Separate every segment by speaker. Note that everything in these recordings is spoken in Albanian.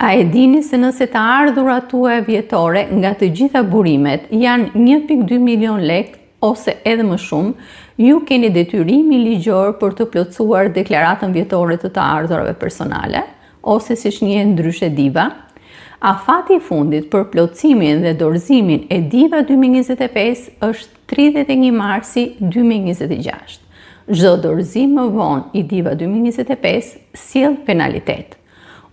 Speaker 1: A e dini se nëse të ardhurat tuaja vjetore nga të gjitha burimet janë 1.2 milion lek ose edhe më shumë, ju keni detyrimin ligjor për të plotësuar deklaratën vjetore të ardhurave personale, ose siç njihet ndryshe DIVA. Afati i fundit për plotësimin dhe dorëzimin e DIVA 2025 është 31 marsi 2026. Çdo dorëzim më vonë i DIVA 2025 sjell penalitet.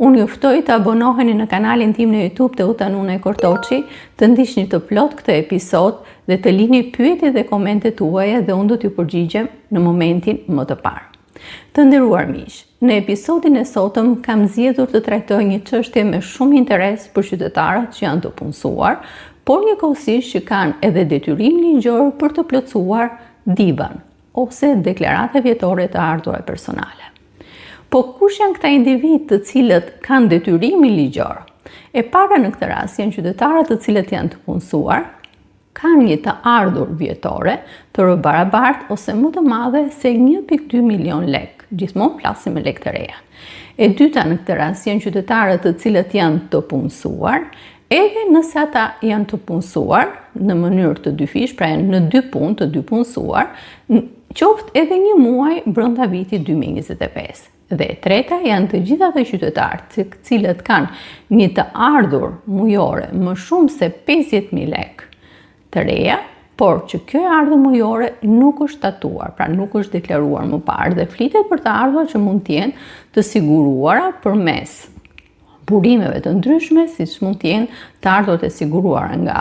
Speaker 1: Unë ju ftoj të abonoheni në kanalin tim në YouTube të Utanuna e Kortoçi, të ndiqni të plot këtë episod dhe të lini pyetjet dhe komentet tuaja dhe unë do t'ju përgjigjem në momentin më të parë. Të nderuar miq, në episodin e sotëm kam zgjedhur të trajtoj një çështje me shumë interes për qytetarët që janë të punësuar, por njëkohësisht që kanë edhe detyrim ligjor për të plotësuar DIVA-n ose deklaratë vjetore të ardhurave personale. Po kush janë këta individ të cilët kanë detyrimin ligjor? E para në këtë rast janë qytetarët të cilët janë të punësuar, kanë një të ardhur vjetore të barabartë ose më të madhe se 1.2 milion lek. Gjithmonë flasim me lek të reja. E dyta në këtë rast janë qytetarët të cilët janë të punësuar, edhe nëse ata janë të punësuar në mënyrë të dyfish, pra në 2 punë të 2 punësuar, qoftë edhe 1 muaj brenda vitit 2025. Dhe e treta janë të gjitha të qytetarët të cilët kanë një të ardhur mujore më shumë se 50.000 lek të reja, por që kjo ardhur mujore nuk është tatuar, pra nuk është deklaruar më parë dhe flitet për të ardhur që mund të jenë të siguruara përmes burimeve të ndryshme, siç mund të jenë të ardhurat e siguruara nga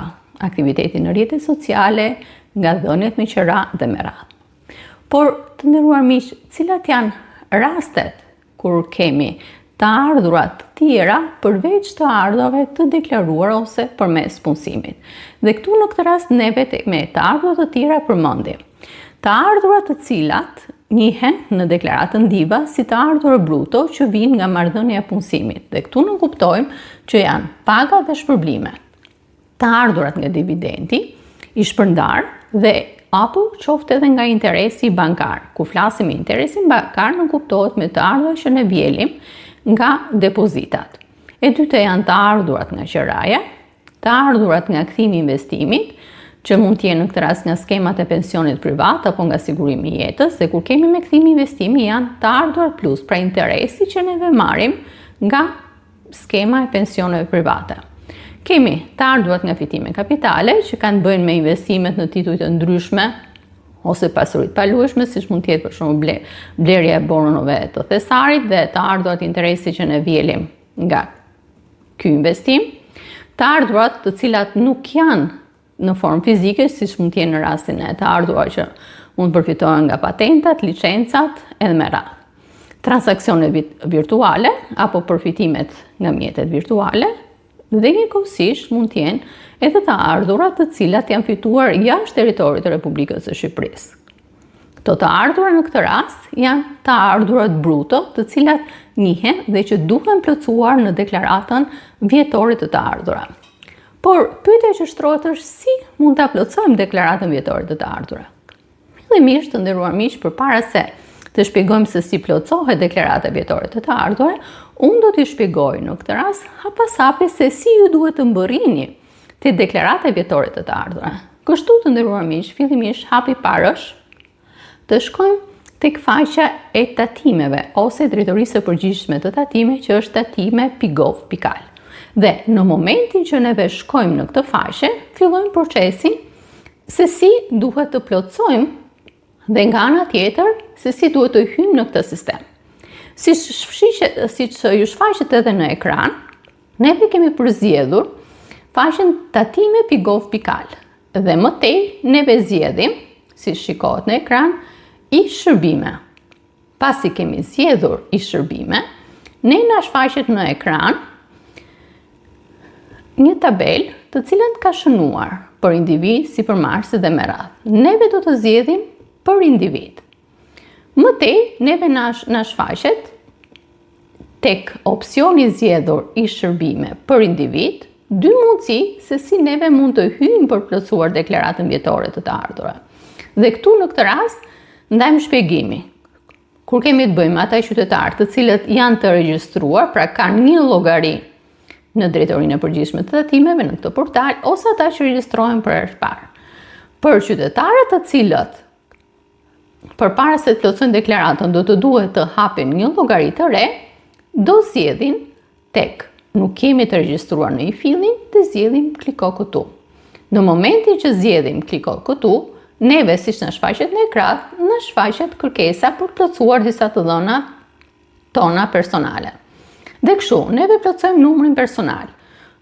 Speaker 1: aktiviteti në rrjetet sociale, nga dhëniet me qira dhe me radhë. Por të nderuar miq, cilat janë rastet kur kemi të ardhurat të tjera përveç të ardhurave të deklaruara ose përmes punësimit. Dhe këtu në këtë rast neve me të ardhurat të tjera përmendim të ardhurat të cilat njihen në deklaratën DIVA si të ardhurat bruto që vijnë nga marrëdhënia e punësimit. Dhe këtu ne kuptojmë që janë paga dhe shpërblime, të ardhurat nga dividendi i shpërndar dhe apo qoftë edhe nga interesi bankar. Kur flasim me interesin bankar, nuk kuptohet me të ardhurat që ne vjelim nga depozitat. E dyta janë të ardhurat nga qiraja, të ardhurat nga kthimi i investimit, që mund të jenë në këtë rast nga skemat e pensionit privat apo nga sigurimi i jetës, dhe kur kemi me kthimi investimi janë të ardhurat plus, pra interesi që neve marrim nga skema e pensioneve private. Kemi të ardhurat nga fitime kapitale që kanë bëjnë me investimet në tituj të ndryshme ose pasurit palueshme, siç mund të jetë për shembull blerja e bonove të thesarit dhe të ardhurat interesi që ne vjelim nga ky investim, të ardhurat të cilat nuk janë në formë fizike, siç mund të jenë në rastin e të ardhurat që mund përfitohen nga patentat, licencat edhe me radhë. Transaksionet virtuale apo përfitimet nga mjetet virtuale dhe njëkohësisht mund të jenë edhe të ardhurat të cilat janë fituar jashtë territorit të Republikës së Shqipërisë. Këto të ardhurat në këtë rast janë të ardhurat bruto, të cilat njihen dhe që duhen plotësuar në deklaratën vjetore të ardhurave. Por pyetja që shtrohet është si mund ta plotësojmë deklaratën vjetore të ardhurave. Fillimisht, të nderuar miq, përpara se të shpjegojmë se si plotësohet deklarata vjetore të ardhurave, unë do t'ju shpjegoj në këtë rast hapashapi se si ju duhet të mbërrini te deklarata vjetore të ardhurave. Kështu të nderuar miq, fillimisht hapi i parë është të shkojmë tek faqja e tatimeve ose drejtorisë së përgjithshme të tatimeve, që është tatime.gov.al. Dhe në momentin që neve shkojmë në këtë faqe, fillojmë procesin se si duhet të plotësojmë dhe nga ana tjetër se si duhet të hyjmë në këtë sistem. Siç ju shfaqet edhe në ekran, neve kemi përzgjedhur faqen tatime.gov.al dhe më tej neve zgjedhim, si shikohet në ekran, i shërbime. Pasi kemi zgjedhur i shërbime, ne na shfaqet në ekran një tabelë të cilën ka shënuar për individ, sipërmarrëse dhe me radhë. Neve do të zgjedhim për individ. Më tej neve na shfaqet tek opsioni zgjedhur i shërbime për individ, 2 mundësi se si neve mund të hyjmë për plotësuar deklaratën vjetore të ardhurave. Dhe këtu në këtë rast ndajmë shpjegimi. Kur kemi të bëjmë ata qytetarë të cilët janë të regjistruar, pra kanë një llogari në drejtorinë e përgjithshme të tatimeve në këtë portal ose ata që regjistrohen për herë të parë. Për qytetarët të cilët përpara se të plotësojnë deklaratën do të duhet të hapin një llogari të re, do zgjedhin tek nuk kemi të regjistruar në e-filing, dhe zgjedhim kliko këtu. Në momentin që zgjedhim kliko këtu, neve siç na shfaqet në ekran, na shfaqet kërkesa për plotësuar disa të dhëna tona personale. Dhe kështu, neve plotësojmë numrin personal.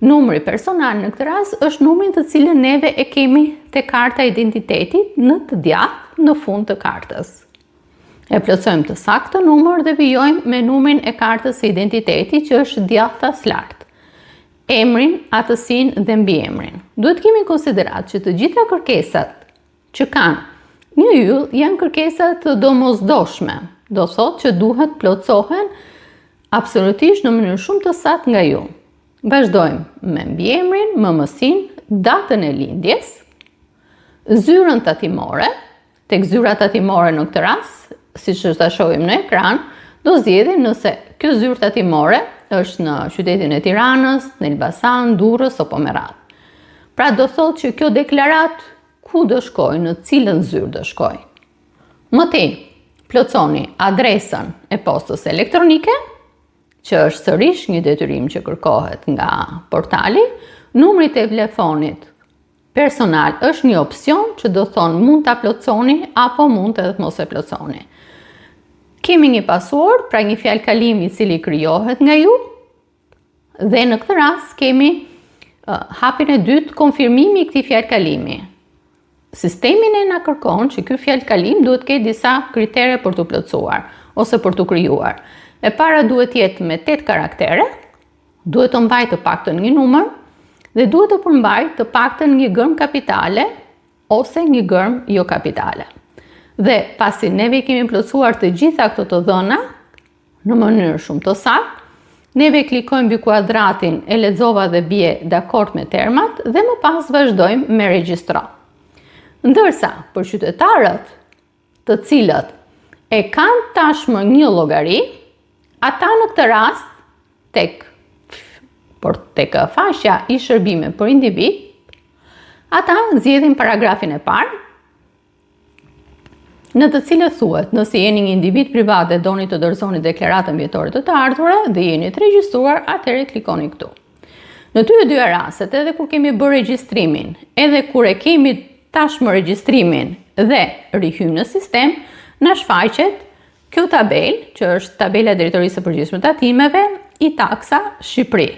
Speaker 1: Numri personal në këtë rast është numri të cilën neve e kemi te karta e identitetit në të djathtë në fund të kartës. E plotësojmë të saktë numër dhe vijojmë me numrin e kartës së identitetit që është djathta lartë. Emrin, atësinë dhe mbiemrin. Duhet kemi konsiderat që të gjitha kërkesat që kanë një yll janë kërkesa të domosdoshme. Do thotë që duhet plotësohen absolutisht në mënyrë shumë të saktë nga ju. Vazhdojmë me mbiemrin, MMS-in, datën e lindjes, zyrën tatimore. Tek zyra tatimore në këtë rast, siç ta shohim në ekran, do zgjedhim nëse kjo zyrë tatimore është në qytetin e Tiranës, në Elbasan, Durrës apo Merat. Pra do thotë që kjo deklarat ku do shkojë, në cilën zyrë do shkojë. Më tej, plotësoni adresën e postës elektronike, që është sërish një detyrim që kërkohet nga portali. Numri i telefonit personal është një opsion që do thonë mund ta plotësoni apo mund edhe të mos e plotësoni. Kemi një password, pra një fjalë kalimi i cili krijohet nga ju, dhe në këtë rast kemi hapjen e dytë, konfirmimi i këtij fjalë kalimi. Sistemi na kërkon që ky fjalë kalim duhet të ketë disa kritere për të plotësuar ose për të krijuar. E para duhet jetë me 8 karaktere, duhet të mbajë të paktën një numër dhe duhet të përmbajë të paktën një gërm kapitale ose një gërm jo kapitale. Dhe pasi neve kemi plotësuar të gjitha këto të dhëna në mënyrë shumë të saktë, neve klikojmë mbi kuadratin e lexova dhe bie dakord me termat dhe më pas vazhdojmë me regjistro. Ndërsa për qytetarët të cilët e kanë tashmë një llogari, ata në këtë rast, tek faqja i shërbime për individ, ata zgjedhin paragrafin e parë, në të cilët thuhet, nëse jeni një individ privat dhe doni të dorëzoni deklaratën vjetore të ardhurë dhe jeni të regjistruar, atëherë klikoni këtu. Në ty e dy rastet, edhe kur kemi bërë regjistrimin, edhe kur e kemi tashmë regjistrimin dhe rihym në sistem, na shfaqet kjo tabel, që është tabela e drejtorisë së përgjithshme të tatimeve, i taksa Shqipëri.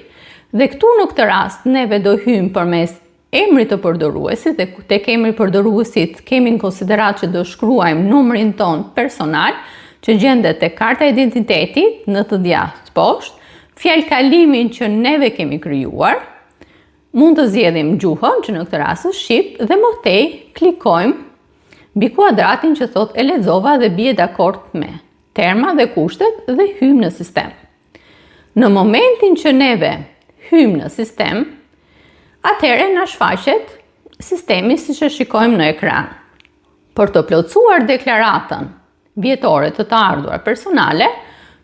Speaker 1: Dhe këtu në këtë rast neve do hyjmë përmes emrit të përdoruesit dhe tek emri përdoruesit kemi në konsiderat që do shkruajmë numrin ton personal që gjendet te karta e identitetit në të djathtë poshtë, fjalë kalimin që neve kemi krijuar, mund të zgjedhim gjuhën që në këtë rast është shqip dhe më tej klikojmë mbi kuadratin që thot e lexova dhe bie dakord me terma dhe kushtet dhe hym në sistem. Në momentin që neve hym në sistem, atëherë na shfaqet sistemi siç e shikojmë në ekran. Për të plotësuar deklaratën vjetore të ardhurar personale,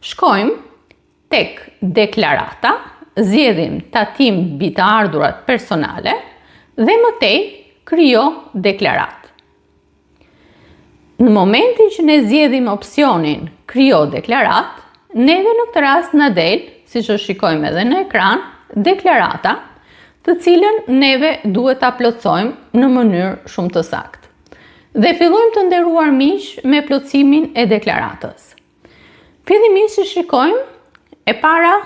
Speaker 1: shkojmë tek deklarata, zgjedhim tatim mbi të ardhurat personale dhe më tej krijo deklaratë. Në momentin që ne zgjedhim opsionin krijo deklarat, neve në këtë rast na del, siç e shikojmë edhe në ekran, deklarata, të cilën neve duhet ta plotësojmë në mënyrë shumë të saktë. Dhe fillojmë të nderuar miq me plotësimin e deklaratës. Fillimisht shikojmë e para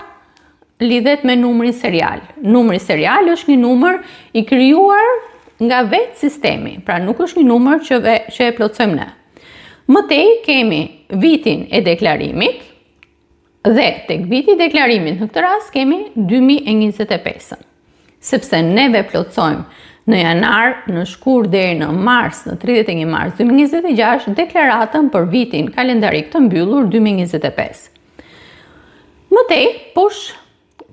Speaker 1: lidhet me numrin serial. Numri serial është një numër i krijuar nga vetë sistemi, pra nuk është një numër që e plotësojmë ne. Më tej kemi vitin e deklarimit dhe tek viti i deklarimit në këtë rast kemi 2025. Sepse neve plotësojmë në janar, në shkur deri në mars, në 31 mars 2026 deklaratën për vitin kalendarik të mbyllur 2025. Më tej, posh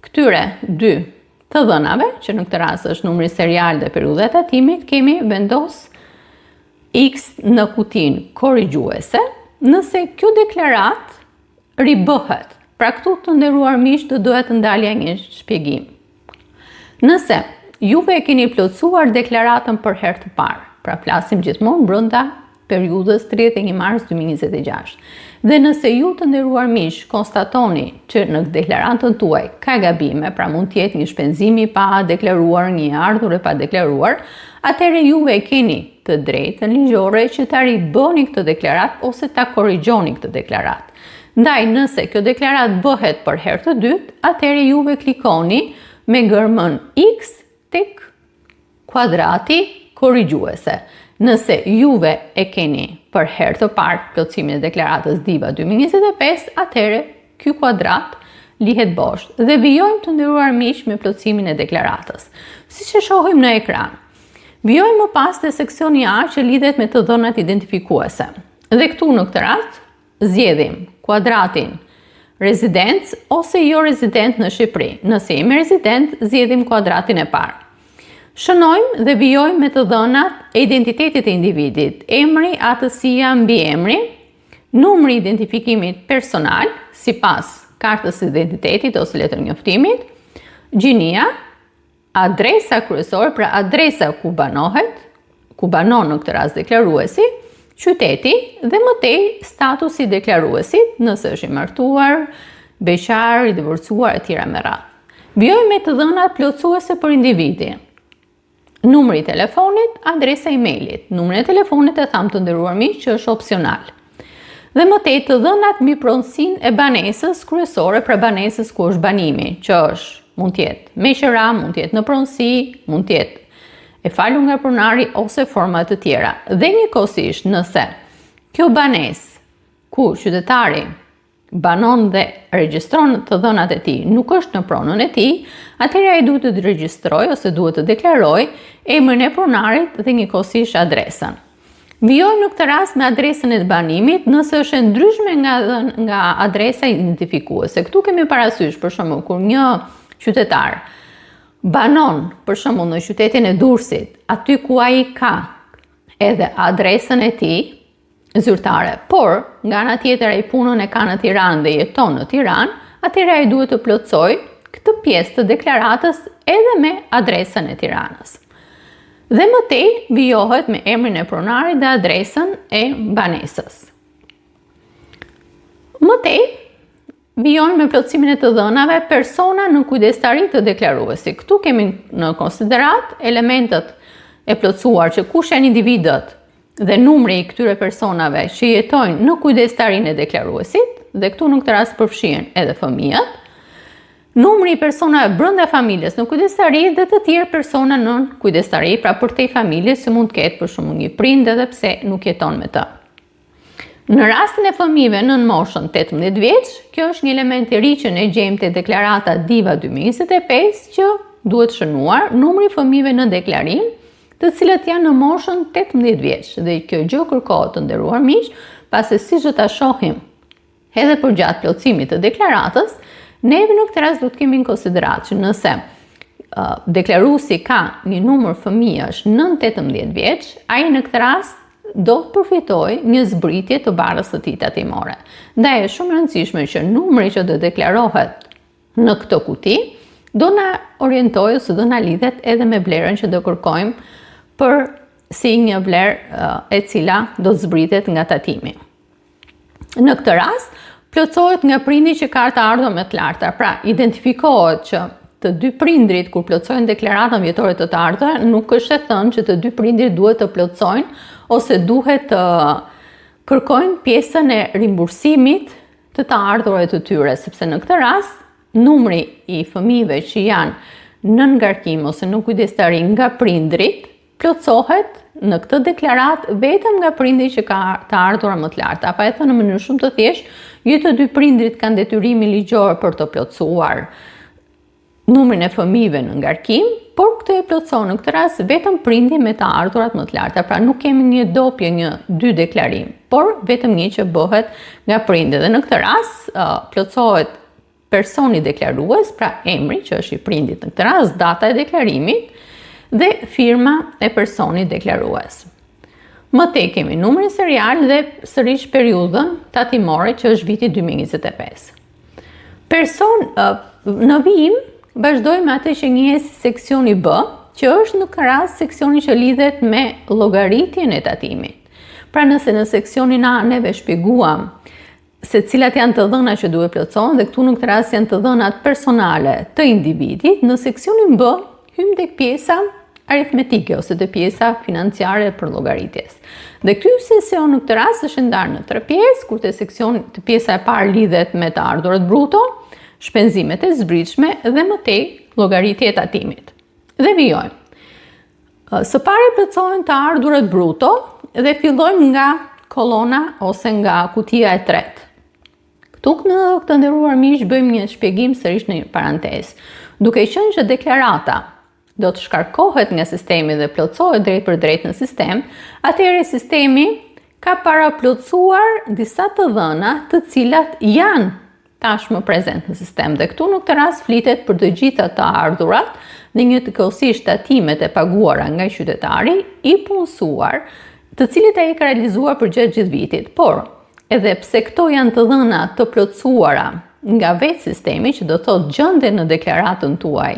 Speaker 1: këtyre dy të dhënave, që në këtë rast është numri serial dhe periudha e tatimit, kemi vendos X në kutin korrigjuese, nëse kjo deklarat ribëhet. Pra këtu të nderuar miq do duhet të ndalja një shpjegim. Nëse juve e keni plotësuar deklaratën për herë të parë, pra flasim gjithmonë brenda periudhës 31 mars 2026. Dhe nëse ju të nderuar miq konstatoni që në deklaratën tuaj ka gabime, pra mund të jetë një shpenzim i pa deklaruar, një ardhur e pa deklaruar, atëherë juve keni të drejtën ligjore që ta ribëni këtë deklaratë ose ta korrigjoni këtë deklaratë. Ndaj nëse kjo deklaratë bëhet për herë të dytë, atëherë juve klikoni me gërmën X tek kuadrati korrigjuese. Nëse juve e keni për herë të parë plotësimin e deklaratës DIVA 2025, atëherë ky kuadrat lihet bosh dhe vijojmë të nderuar miq me plotësimin e deklaratës. Siç e shohim në ekran. Vijojmë më pas te seksioni A që lidhet me të dhënat identifikuese. Dhe këtu në këtë rast zgjedhim kuadratin rezident ose jo rezident në Shqipëri. Nëse jemi rezident, zgjedhim kuadratin e parë. Shënojmë dhe vijojmë me të dhënat e identitetit e individit, emri, atësia, mbiemri, numri i identifikimit personal, sipas kartës së identitetit ose letër njoftimit, gjinia, adresa kryesore, pra adresa ku banohet, ku banon në këtë rast deklaruesi, qyteti dhe më tej statusi i deklaruesit, nëse është i martuar, beqar, i divorcuar etj. me radhë. Vijojmë me të dhënat plotësuese për individin. Numri i telefonit, adresa e-mailit. Numrin e telefonit e tham të nderuar miq që është opsional. Dhe më tej të dhënat mbi pronësinë e banesës kryesore, pra banesës ku është banimi, që është mund të jetë me qira, mund të jetë në pronësi, mund të jetë e falur nga pronari ose forma të tjera. Dhe njëkohësisht nëse kjo banesë ku qytetari banon dhe regjistron të dhënat e tij nuk është në pronën e tij, atëherë ai duhet të regjistrojë ose duhet të deklarojë emrin e pronarit dhe njëkohësisht adresën. Vijojmë në këtë rast me adresën e banimit nëse është e ndryshme nga adresa identifikuese. Këtu kemi parasysh për shembull kur një qytetar banon për shembull në qytetin e Durrësit, aty ku ai ka edhe adresën e tij zyrtare, por nga ana tjetër ai punën e ka në Tiranë dhe jeton në Tiranë, atëherë ai duhet të plotësojë këtë pjesë të deklaratës edhe me adresën e Tiranës. Dhe më tej vijohet me emrin e pronarit dhe adresën e banesës. Më tej vijojnë me plotësimin e të dhënave persona në kujdestari të deklaruesit. Këtu kemi në konsiderat elementet e plotësuar që kush janë individët dhe numri i këtyre personave që jetojnë në kujdestarinë e deklaruesit, dhe këtu në këtë rast përfshihen edhe fëmijët, numri i personave brenda familjes në kujdestari dhe të tjerë persona në kujdestari, pra përtej familjes që mund të ketë për shembull një prind edhe pse nuk jeton me të. Në rastin e fëmijëve nën moshën 18 vjeç, kjo është një element i ri që ne gjejmë te deklarata DIVA 2025 që duhet shënuar numri i fëmijëve në deklarim, të cilët janë në moshën 18 vjeç. Dhe kjo gjë kërkohet të nderuar miq, pasi siç do ta shohim edhe përgjatë plotësimit të deklaratës, neve në këtë rast do të kemi në konsiderat që nëse deklaruesi ka një numër fëmijësh nën 18 vjeç, ai në këtë rast do të përfitojë një zbritje të barrës së tij tatimore. Ndaj është shumë e rëndësishme që numri që do deklarohet në këtë kuti do na orientojë ose do na lidhet edhe me vlerën që do kërkojmë për si një vlerë e cila do të zbritet nga tatimi. Në këtë rast, plotësohet nga prindi që ka të ardhur me të larta. Pra, identifikohet që të dy prindrit kur plotësojnë deklaratën vjetore të ardhur, nuk është e thënë që të dy prindrit duhet të plotësojnë ose duhet të kërkojnë pjesën e rimbursimit të ardhurave të tyre, sepse në këtë rast numri i fëmijëve që janë në ngarkim ose në kujdestari nga prindrit plotësohet në këtë deklarat vetëm nga prindi që ka të ardhura më të larta. Pa e thënë në mënyrë shumë të thjeshtë, jo të dy prindrit kanë detyrimin ligjor për të plotësuar numrin e fëmijëve në ngarkim, por këtë e plotëson në këtë rast vetëm prindi me të ardhurat më të larta. Pra nuk kemi një dopje, një dy deklarim, por vetëm një që bëhet nga prindi. Dhe në këtë rast plotësohet personi deklarues, pra emri që është i prindit në këtë rast, data e deklarimit dhe firma e personit deklarues. Më tej kemi numrin serial dhe sërish periudhën tatimore që është viti 2025. Në vijim vazhdojmë atë që njihet si seksioni B, që është në këtë rast seksioni që lidhet me llogaritjen e tatimit. Pra nëse në seksionin A neve shpjeguam se cilat janë të dhëna që duhet plotësohen dhe këtu në këtë rast janë të dhënat personale të individit, në seksionin B hym tek pjesa aritmetike ose te pjesa financiare për llogaritjes. Dhe ky sesion në këtë rast është ndarë në 3 pjesë, kur te pjesa e parë lidhet me të ardhurat bruto, shpenzimet e zbritshme dhe më tej llogaritja e tatimit. Dhe vijojmë. Së pari plotësohen të ardhurat bruto dhe fillojmë nga kolona ose nga kutia e tretë. Këtu në këtë nderuar miq bëjmë një shpjegim sërish në parantezë. Duke qenë që deklarata do të shkarkohet nga sistemi dhe plotësohet drejt për drejt në sistem, atëherë sistemi ka paraplotësuar disa të dhëna të cilat janë tashmë prezent në sistem. Dhe këtu në këtë rast flitet për të gjitha të ardhurat dhe njëkohësisht tatimet e paguara nga qytetari i punësuar, të cilët ai ka realizuar për gjatë gjithë vitit. Por, edhe pse këto janë të dhëna të plotësuara nga vetë sistemi, që do thotë gjenden në deklaratën tuaj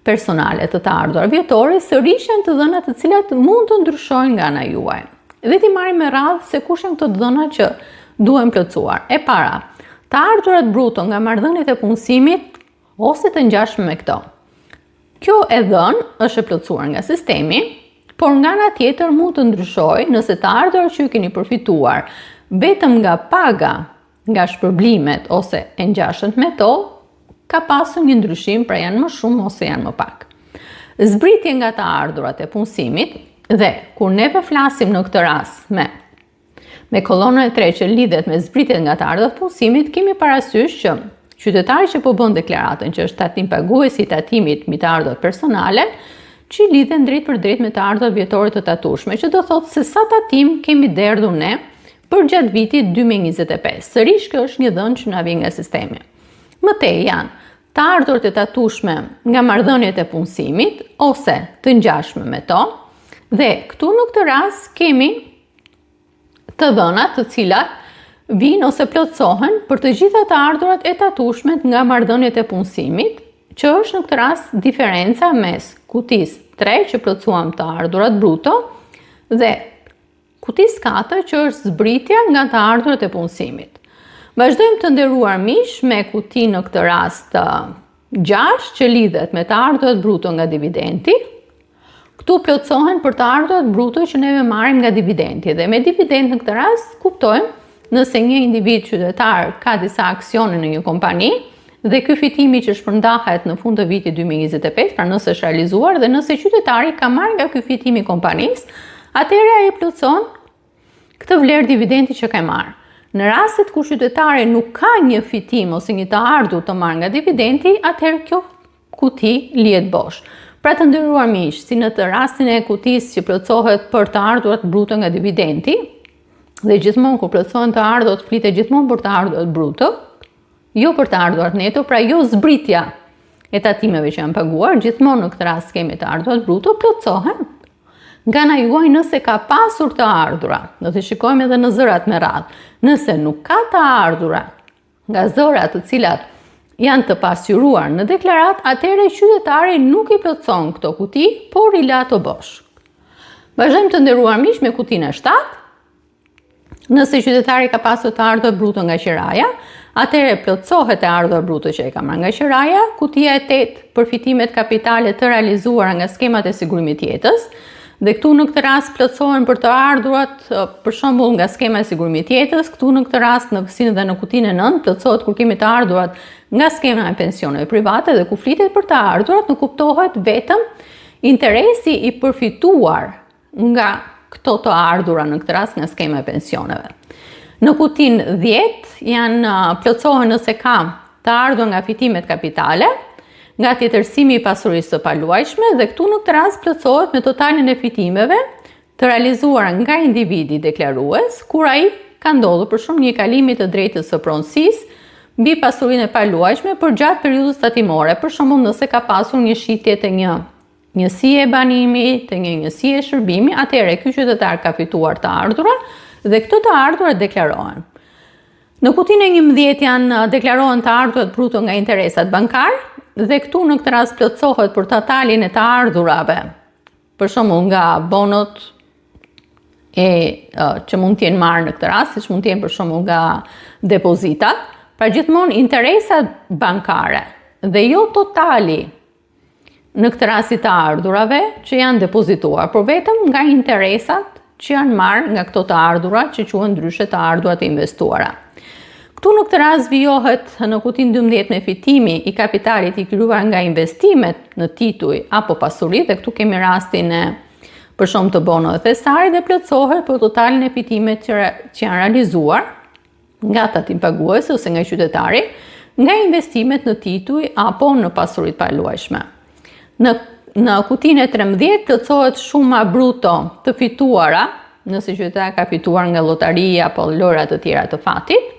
Speaker 1: personale të ardhurar vjetore, sërish janë të dhëna të cilat mund të ndryshojnë nga ana juaj. Dhe ti marrim me radhë se kush janë këto dhëna që duhen plotësuar. E para, të ardhurat bruto nga marrëdhëniet e punësimit ose të ngjashme me këto. Kjo e dhënë është e plotësuar nga sistemi, por nga ana tjetër mund të ndryshojë nëse të ardhurat që ju keni përfituar vetëm nga paga, nga shpërblimet ose e ngjashëm me to, ka pasur një ndryshim, pra janë më shumë ose janë më pak. Zbritje nga të ardhurat e punësimit, dhe kur neve flasim në këtë rast me kolonën e tretë që lidhet me zbritjet nga të ardhurat e punësimit, kemi parasysh që qytetari që po bën deklaratën, që është tatim paguesi i tatimit mbi të ardhurat personale, që lidhen drejt për drejt me të ardhurat vjetore të tatueshme, që do thotë se sa tatim kemi derdhur ne për gjatë vitit 2025. Sërish kjo është një dhënë që na vjen nga sistemi. Më tej janë të ardhurat e tatueshme nga marrëdhëniet e punësimit ose të ngjashme me to, dhe këtu në këtë rast kemi të dhënat të cilat vijnë ose plotësohen për të gjitha të ardhurat e tatueshme nga marrëdhëniet e punësimit, që është në këtë rast diferenca mes kutisë 3 që plotësuam të ardhurat bruto dhe kutisë 4 që është zbritja nga të ardhurat e punësimit. Vazhdojmë të nderuar miq me kuti në këtë rast 6 që lidhet me të ardhurat bruto nga dividendi. Këtu plotësohen për të ardhurat bruto që neve marrim nga dividendi, dhe me dividend në këtë rast kuptojmë nëse një individ qytetar ka disa aksione në një kompani dhe ky fitimi që shpërndahet në fund të vitit 2025, pra nëse është realizuar dhe nëse qytetari ka marrë nga ky fitim i kompanisë, atëherë ai plotëson këtë vlerë dividendi që ka marrë. Në rastet ku qytetari nuk ka një fitim ose një të ardhur të marrë nga dividendi, atëherë kjo kuti lihet bosh. Pra të nderuar miq, si në të rastin e kutisë që plotësohet për të ardhurat bruto nga dividendi, dhe gjithmonë kur plotësohen të ardhurat flitet gjithmonë për të ardhurat bruto, jo për të ardhurat neto, pra jo zbritja e tatimeve që janë paguar, gjithmonë në këtë rast kemi të ardhurat bruto, plotësohen nga ana juaj nëse ka pasur të ardhura. Do të shikojmë edhe në zërat me radhë. Nëse nuk ka të ardhura nga zërat të cilat janë të pasqyruar në deklarat, atëherë qytetari nuk i plotëson këto kuti, por i la ato bosh. Vazhdojmë të nderuar miq me kutinë e 7. Nëse qytetari ka pasur të ardhurat bruto nga qiraja, atëherë plotësohet e ardhurat bruto që e ka marrë nga qiraja, kutia e 8 për fitimet kapitale të realizuara nga skemat e sigurimit jetës. Dhe këtu në këtë rast plotësohen për të ardhurat, për shembull nga skema e sigurimit jetës, këtu në këtë rast në kësinë dhe në kutinë e 9 plotësohet kur kemi të ardhurat nga skema e pensioneve private, dhe ku flitet për të ardhurat nuk kuptohet vetëm interesi i përfituar nga këto të ardhura në këtë rast nga skema e pensioneve. Në kutinë 10 janë plotësohen nëse ka të ardhur nga fitimet kapitale, nga tjetërsimi i pasurisë së paluajtshme, dhe këtu në këtë rast plotësohet me totalin e fitimeve të realizuara nga individi deklarues, kur ai ka ndodhur për shkak një kalimi të drejtës së pronësisë mbi pasurinë e paluajtshme për gjatë periudhës tatimore, për shembull nëse ka pasur një shitje të një njësie e banimit, të një njësie e shërbimi, atëherë ky qytetar ka fituar të ardhura dhe këto të ardhura deklarohen. Në kutinë e 11 janë deklarohen të ardhurat bruto nga interesat bankar, dhe këtu në këtë rast plotësohet për totalin e të ardhurave, për shembull nga bonot që mund të jenë marrë në këtë rast, siç mund të jenë për shembull nga depozitat, pra gjithmonë interesat bankare dhe jo totali në këtë rast të ardhurave që janë depozituar, por vetëm nga interesat që janë marrë nga këto të ardhura që quhen ndryshe të ardhura të investuara. Këtu në këtë rast vijohet në kutinë 12 me fitimi i kapitalit i krijuar nga investimet në tituj apo pasuri, dhe këtu kemi rastin e për shembull të bonave thesari, dhe plotësohet për totalin e fitimeve që janë realizuar nga tatim paguesi ose nga qytetari nga investimet në tituj apo në pasuri të paluajshme. Në kutinë e 13 plotësohet shuma bruto të fituara, nëse qytetari ka fituar nga llotaria apo lojra të tjera të fatit.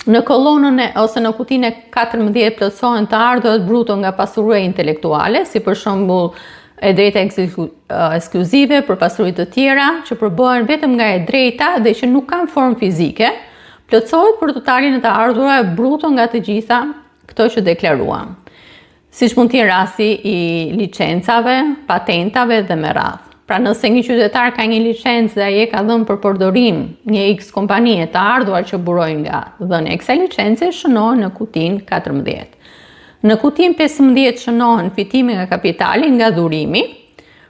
Speaker 1: Në kolonën ose në kutinë e 14 plotësohen të ardhurat bruto nga pasuria intelektuale, si për shembull e drejta ekskluzive për pasuri të tjera që përbohen vetëm nga e drejta dhe që nuk kanë formë fizike, plotësohet për totalin e të ardhurave bruto nga të gjitha këto që deklaruam. Siç mund të jenë rasti i licencave, patentave dhe me radhë. Pra nëse një qytetar ka një licencë dhe ai e ka dhënë për përdorim një X kompanie, të ardhurat që burojnë nga dhënia e kësaj licence shënohen në kutinë 14. Në kutinë 15 shënohen fitimi nga kapitali nga dhurimi,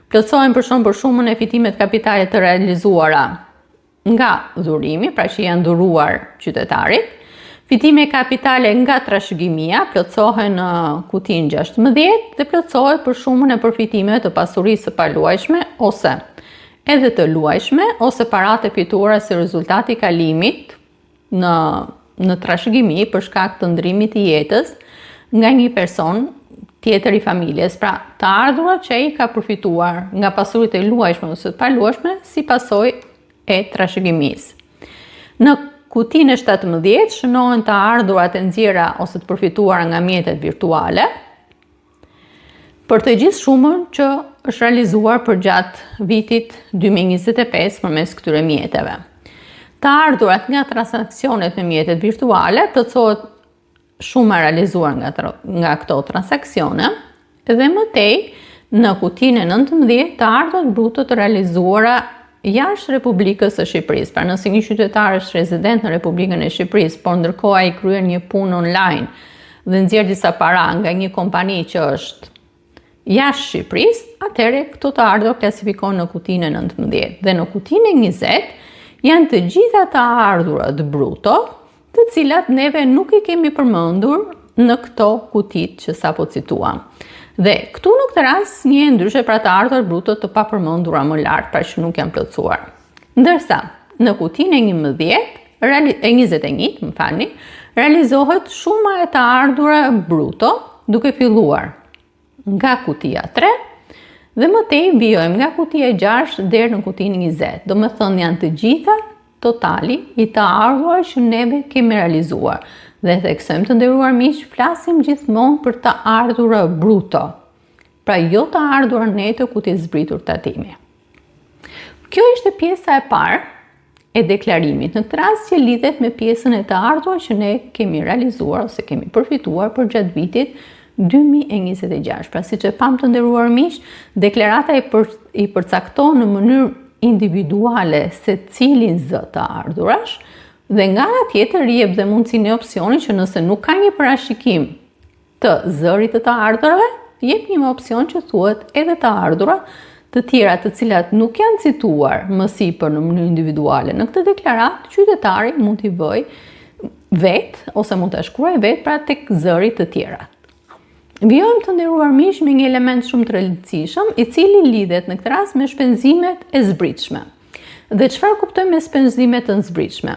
Speaker 1: plotësohen për shumën e fitimeve të kapitalit të realizuara nga dhurimi, pra që janë dhuruar qytetarit. Fitimi kapitale nga trashëgimia plotësohen në kutinë 16 dhe plotësohet për shumën e përfitimeve të pasurisë së paluajshme ose edhe të luajshme ose paratë e fituara si rezultati i kalimit në trashëgimi për shkak të ndrimit të jetës nga një person tjetër i familjes, pra të ardhurat që ai ka përfituar nga pasuritë e luajshme ose të paluajshme si pasojë e trashëgimisë. Në kutinë e 17 shënohen të ardhurat e nxjerra ose të përfituara nga mjetet virtuale për të gjithë shumën që është realizuar përgjatë vitit 2025 përmes këtyre mjeteve. Të ardhurat nga transaksionet me mjetet virtuale plotësohet shuma realizuar nga këto transaksione dhe mëtej në kutinë e 19 të ardhurat bruto të realizuara jashtë Republikës së Shqipërisë. Pra nëse një qytetar është rezident në Republikën e Shqipërisë, por ndërkohë ai kryen një punë online dhe nxjerr disa para nga një kompani që është jashtë Shqipërisë, atëherë këto të ardhur klasifikohen në kutinë e 19. Dhe në kutinë e 20 janë të gjitha të ardhurat bruto, të cilat neve nuk i kemi përmendur në këto kutit që sapo cituam. Dhe këtu në këtë rast një ndryshe pra të ardhurat bruto të papërmendura më lart, pra që nuk janë plotësuar. Ndërsa në kutinë e 21, realizohet shuma e të ardhurat bruto duke filluar nga kutia 3 dhe mëtej vijojmë nga kutia 6 deri në kutinë 20. Domethënë janë të gjitha totali i të ardhurat që neve kemi realizuar. Dhe theksojmë të nderuar miq, flasim gjithmonë për të ardhurat bruto, pra jo të ardhurat neto ku të zbritur tatimi. Kjo ishte pjesa e parë e deklarimit, në këtë rast që lidhet me pjesën e të ardhurat që ne kemi realizuar ose kemi përfituar për gjatë vitit 2026. Pra siç e pam të nderuar miq, deklarata i përcakton në mënyrë individuale se cilin zë të ardhurash, dhe nga ana tjetër jep dhe mundësinë e opsionit që nëse nuk ka një parashikim të zërit të ardhurave, jep një opsion që thuhet edhe të ardhura të tjera të cilat nuk janë cituar më sipër në mënyrë individuale. Në këtë deklaratë qytetari mund t'i bëjë vetë ose mund ta shkruajë vetë pra tek zërit të tjera. Vijojmë të nderuar miq me një element shumë të rëndësishëm, i cili lidhet në këtë rast me shpenzimet e zbritshme. Dhe çfarë kuptojmë me shpenzimet të zbritshme?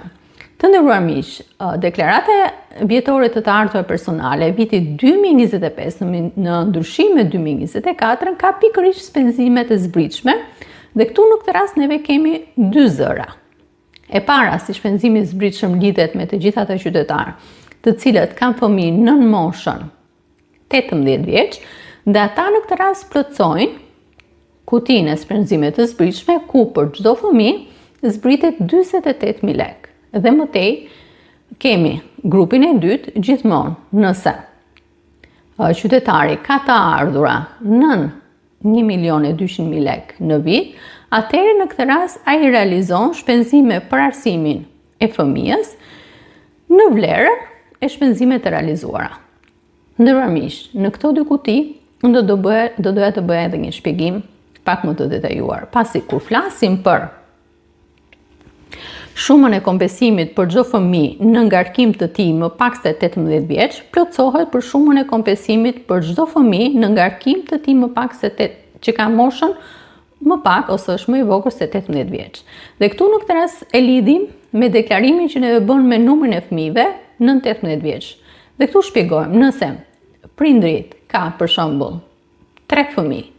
Speaker 1: Të nderuar miq, deklarata vjetore të ardhurave personale e vitit 2025 në ndryshim me 2024 ka pikërisht shpenzimet e zbritshme, dhe këtu në këtë rast neve kemi dy zëra. E para, si shpenzimi i zbritshëm lidhet me të gjithë ata qytetarë të cilët kanë fëmijë nën moshën 18 vjeç, dhe ata në këtë rast plotësojnë kutinë e shpenzimeve të zbritshme ku për çdo fëmijë zbritet 48.000 lekë. Dhe mëtej kemi grupin e dytë gjithmonë nëse qytetari ka të ardhura nën 1.200.000 lek në vit, atëherë në këtë rast ai realizon shpenzime për arsimin e fëmijës në vlerën e shpenzimeve të realizuara. Nderuar miq, në këto dy kuti do doja të bëja edhe një shpjegim pak më të detajuar. Pasi kur flasim për shumën e kompensimit për çdo fëmijë në ngarkim të tij më pak se 18 vjeç, plotësohet për shumën e kompensimit për çdo fëmijë në ngarkim të tij më pak se që ka moshën më pak ose është më i vogël se 18 vjeç. Dhe këtu në këtë rast e lidhim me deklarimin që ne e bën me numrin e fëmijëve nën 18 vjeç. Dhe këtu shpjegojmë, nëse prindrit ka për shembull 3 fëmijë,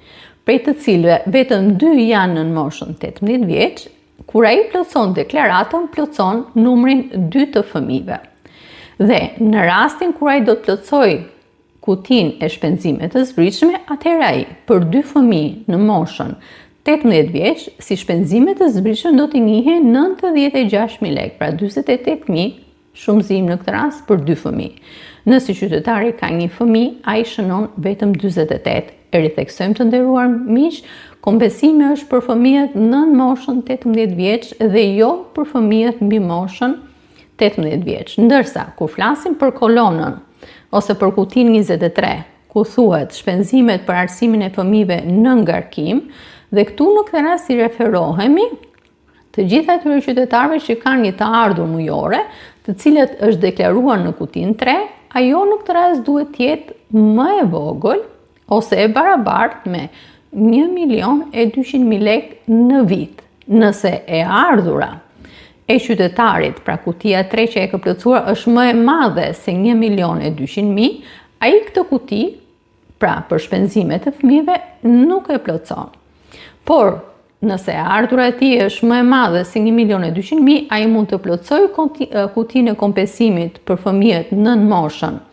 Speaker 1: prej të cilëve vetëm 2 janë në moshën 18 vjeç, kur ai plotëson deklaratën, plotëson numrin 2 të fëmijëve. Dhe në rastin kur ai do të plotësoj kutinë e shpenzimeve të zbritshme, atëherë ai për 2 fëmijë në moshën 18 vjeç, si shpenzimet të zbritshme do t'i njihen 96.000 lek, pra 48.000 shumëzim në këtë rast për 2 fëmijë. Nëse qytetari ka një fëmijë, ai shënon vetëm 48. E ritheksojmë të nderuar miq, kompensimi është për fëmijët nën moshën 18 vjeç dhe jo për fëmijët mbi moshën 18 vjeç. Ndërsa kur flasim për kolonën ose për kutinë 23, ku thuhet shpenzimet për arsimin e fëmijëve në ngarkim, dhe këtu në këtë rast i referohemi të gjithë atyre qytetarëve që kanë një të ardhur mujore, të cilët është deklaruar në kutinë 3, ajo në këtë rast duhet të jetë më e vogël ose e barabartë me 1.200.000 lek në vit. Nëse e ardhura e qytetarit, pra kutia 3 që e ka plotësuar është më e madhe se 1.200.000, ai këtë kuti, pra për shpenzimet e fëmijëve, nuk e plotëson. Por nëse e ardhura e tij është më e madhe se 1.200.000, ai mund të plotësojë kutinë e kompensimit për fëmijët nën moshën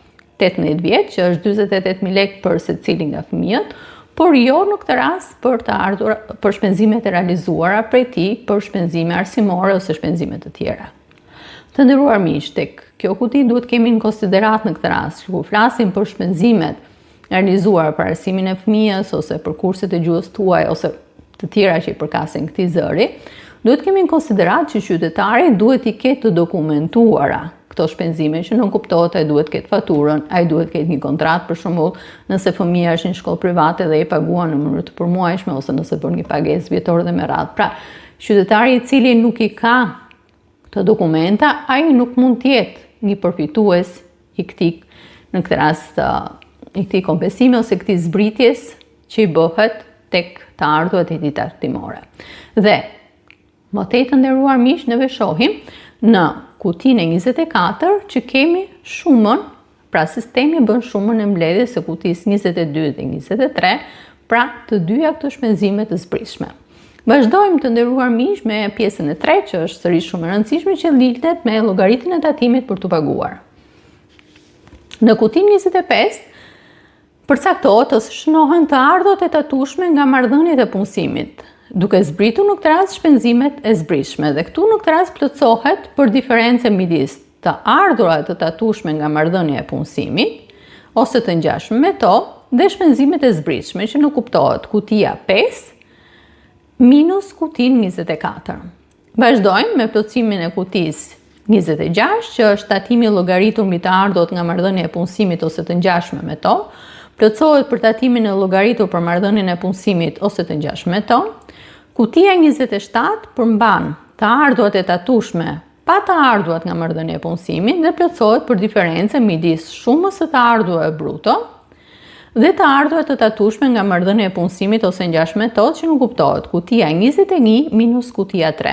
Speaker 1: 18 vjeç, që është 48.000 lek për secilin nga fëmijët, por jo në këtë rast për të ardhur për shpenzimet e realizuara prej tij për shpenzime arsimore ose shpenzime të tjera. Të nderuar miq, tek kjo kuti duhet kemi në konsiderat në këtë rast, kur flasim për shpenzimet realizuara për arsimin e fëmijës ose për kurset e gjuhës tuaj ose të tjera që i përkasin këtij zëri, duhet kemi në konsiderat që qytetari duhet i ketë të dokumentuara këto shpenzime, që nuk kuptohet ai duhet ketë faturën, ai duhet ketë një kontratë për shembull, nëse fëmia është në shkollë private dhe i paguan në mënyrë të përmuajshme ose nëse bën një pagesë vjetore dhe me radhë. Pra, qytetari i cili nuk i ka këto dokumenta, ai nuk mund të jetë një përfitues i këtij, në këtë rast i këtij kompensimi ose këtij zbritjes që i bëhet tek të ardhurat e tij tatimore. Dhe më tej të nderuar miq, ne shohim në kutinë e 24 që kemi shumën, pra sistemi bën shumën e mbledhjes së kutisë 22 dhe 23, pra të dyja këto shpenzime të zbritshme. Vazhdojmë të nderuar miq me pjesën e tretë, që është sërish shumë e rëndësishme, që lidhet me llogaritjen e tatimit për të paguar. Në kutinë 25 përcaktohet ose shënohen të ardhurat e tatueshme nga marrëdhëniet e punësimit, duke zbritur në këtë rast shpenzimet e zbritshme. Dhe këtu në këtë rast plotësohet për diferencën midis të ardhurat të tatueshme nga marrëdhënia e punësimit ose të ngjashme me to dhe shpenzimet e zbritshme, që nuk kuptohet kutia 5 minus kutinë 24. Vazhdojmë me plotësimin e kutisë 26, që është tatimi llogaritur mbi të ardhurat nga marrëdhënia e punësimit ose të ngjashme me to. Plotësohet për tatimin e llogaritur për marrëdhënien e punësimit ose të ngjashme me to. Kutia 27 përmban të ardhurat e tatueshme pa të ardhurat nga marrëdhënia e punësimit dhe plotësohet për diferencën midis shumës së të ardhurave bruto dhe të ardhurat të tatueshme nga marrëdhënia e punësimit ose ngjashme me to, që nuk kuptohet kutia 21 minus kutia 3.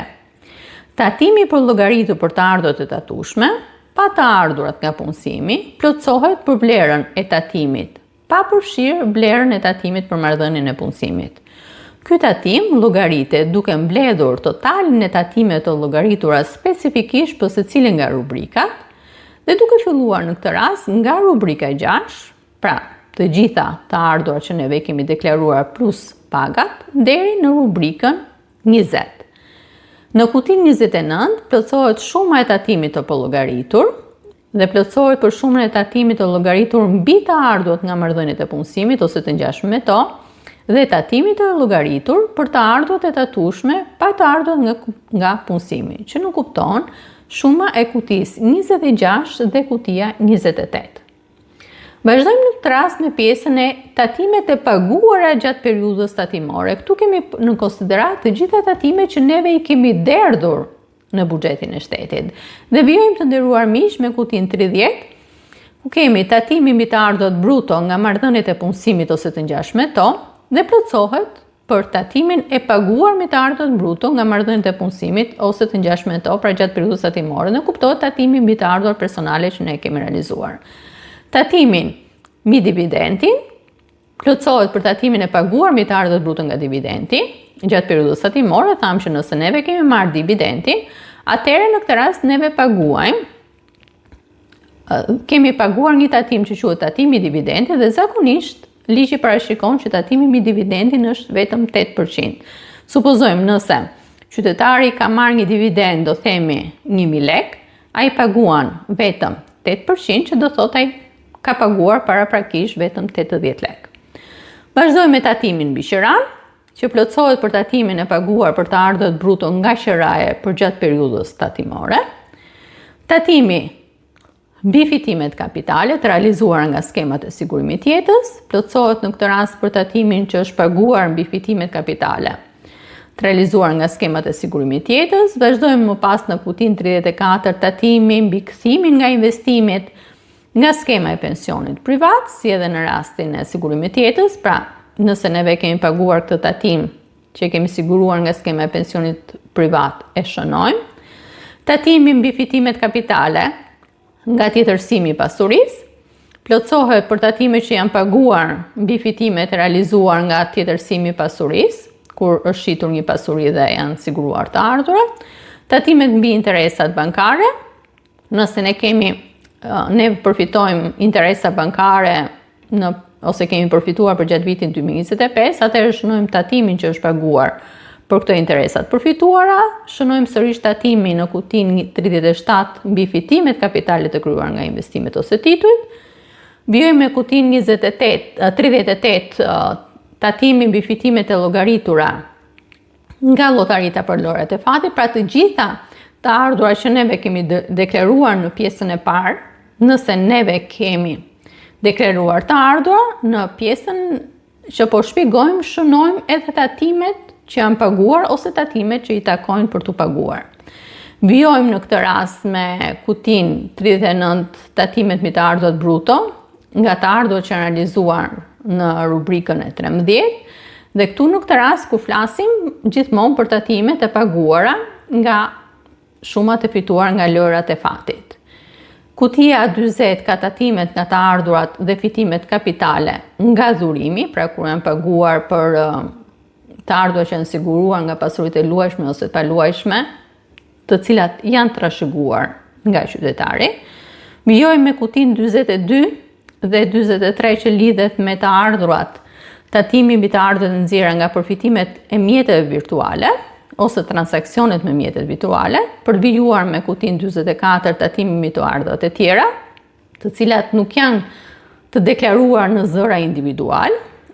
Speaker 1: Tatimi për llogaritur për të ardhurat e tatueshme pa të ardhurat nga punësimi plotësohet për vlerën e tatimit, pa përfshirë vlerën e tatimit për marrëdhënien e punësimit. Ky tatim llogaritet duke mbledhur totalin e tatimeve të llogaritura specifikisht për secilin nga rubrikat dhe duke filluar në këtë rast nga rubrika 6, pra të gjitha të ardhurat që neve kemi deklaruar plus pagat, deri në rubrikën 20. Në kutinë 29 plotësohet shuma e tatimit të përllogaritur dhe plotësohet për shumën e tatimit të llogaritur mbi të ardhurat nga marrëdhëniet e punësimit ose të ngjashme me to, dhe tatimit të llogaritur për të ardhurat e tatueshme pa të ardhurat nga punësimi, që nuk kupton shuma e kutisë 26 dhe kutia 28. Vazhdojmë në këtë rast me pjesën e tatimet e paguara gjatë periudhës tatimore. Këtu kemi në konsiderat të gjitha tatimet që neve i kemi derdhur në buxhetin e shtetit. Dhe vijojmë të nderuar miq me kutin 30, ku kemi tatimi mbi të ardhurat bruto nga marrëdhëniet e punësimit ose të ngjashme me to, dhe plotësohet për tatimin e paguar me të ardhurat bruto nga marrëdhëniet e punësimit ose të ngjashme me to pra gjatë periudhës tatimore. Në kuptohet tatimi mbi të ardhurat personale që ne kemi realizuar. Tatimin mbi dividendin plotësohet për tatimin e paguar mbi të ardhurat bruto nga dividendi. Gjatë periudhës tatimore thamë që nëse neve kemi marrë dividendin, atëherë në këtë rast neve kemi paguar një tatim që quhet tatimi i dividendit dhe zakonisht ligji parashikon që tatimi mbi dividendin është vetëm 8%. Supozojmë nëse qytetari ka marrë një dividend, do themi 1.000 lek, ai paguan vetëm 8%, që do thotë ai ka paguar paraprakisht vetëm 80 lek. Vazhdojmë me tatimin mbi qiranë, që plotësohet për tatimin e paguar për të ardhurat bruto nga qiraja për gjatë periudhës tatimore. Tatimi mbi fitimet kapitale të realizuar nga skemat e sigurimit jetës, plotësohet në këtë rast për tatimin që është paguar mbi fitimet kapitale të realizuar nga skemat e sigurimit jetës. Vazhdojmë më pas në kutin 34 tatimi mbi kthimin nga investimet nga skema e pensionit privat, si edhe në rastin e sigurimit jetës. Pra, nëse neve kemi paguar këtë tatim që kemi siguruar nga skema e pensionit privat, e shënojmë. Tatimi mbi fitimet kapitale nga tjetërsimi i pasurisë, plotësohet për tatimet që janë paguar mbi fitimet realizuar nga tjetërsimi i pasurisë, kur është shitur një pasuri dhe janë siguruar të ardhurat. Tatimet mbi interesat bankare, nëse ne përfitojmë interesa bankare ose kemi përfituar për gjatë vitin 2025, atëherë shënojmë tatimin që është paguar për këto interesat përfituara, shënojmë sërish tatimin në kutin 37 mbi fitimet kapitale të kryuar nga investimet ose titujt. Vijojmë me kutin 38 tatimi mbi fitimet e llogaritura nga llogarita për lorat e fatit, pra të gjitha të ardhura që neve kemi deklaruar në pjesën e parë, nëse neve kemi deklaruar të ardhura, në pjesën që po shpjegojmë, shënojmë edhe tatimet që janë paguar ose tatimet që i takojnë për të paguar. Vijojmë në këtë rast me kutin 39 tatimet mbi të ardhurat bruto, nga të ardhurat që janë realizuar në rubrikën e 13, dhe këtu në këtë rast ku flasim gjithmonë për tatimet e paguara nga shumat e fituar nga lërat e fatit. Kutia 40 ka tatimet nga të ardhurat dhe fitimet kapitale nga dhurimi, pra kur janë paguar për të ardhurat që janë siguruar nga pasuritë e luajshme ose të paluajshme, të cilat janë trashëguar nga qytetari. Vijojmë me kutin 42 dhe 43 që lidhet me të ardhurat, tatimi mbi të ardhurat e nxjerra nga përfitimet e mjeteve virtuale ose transaksionet me mjetet virtuale, për vijuar me kutin 44 tatimi mbi të ardhurat e tjera, të cilat nuk janë të deklaruar në zëra individual,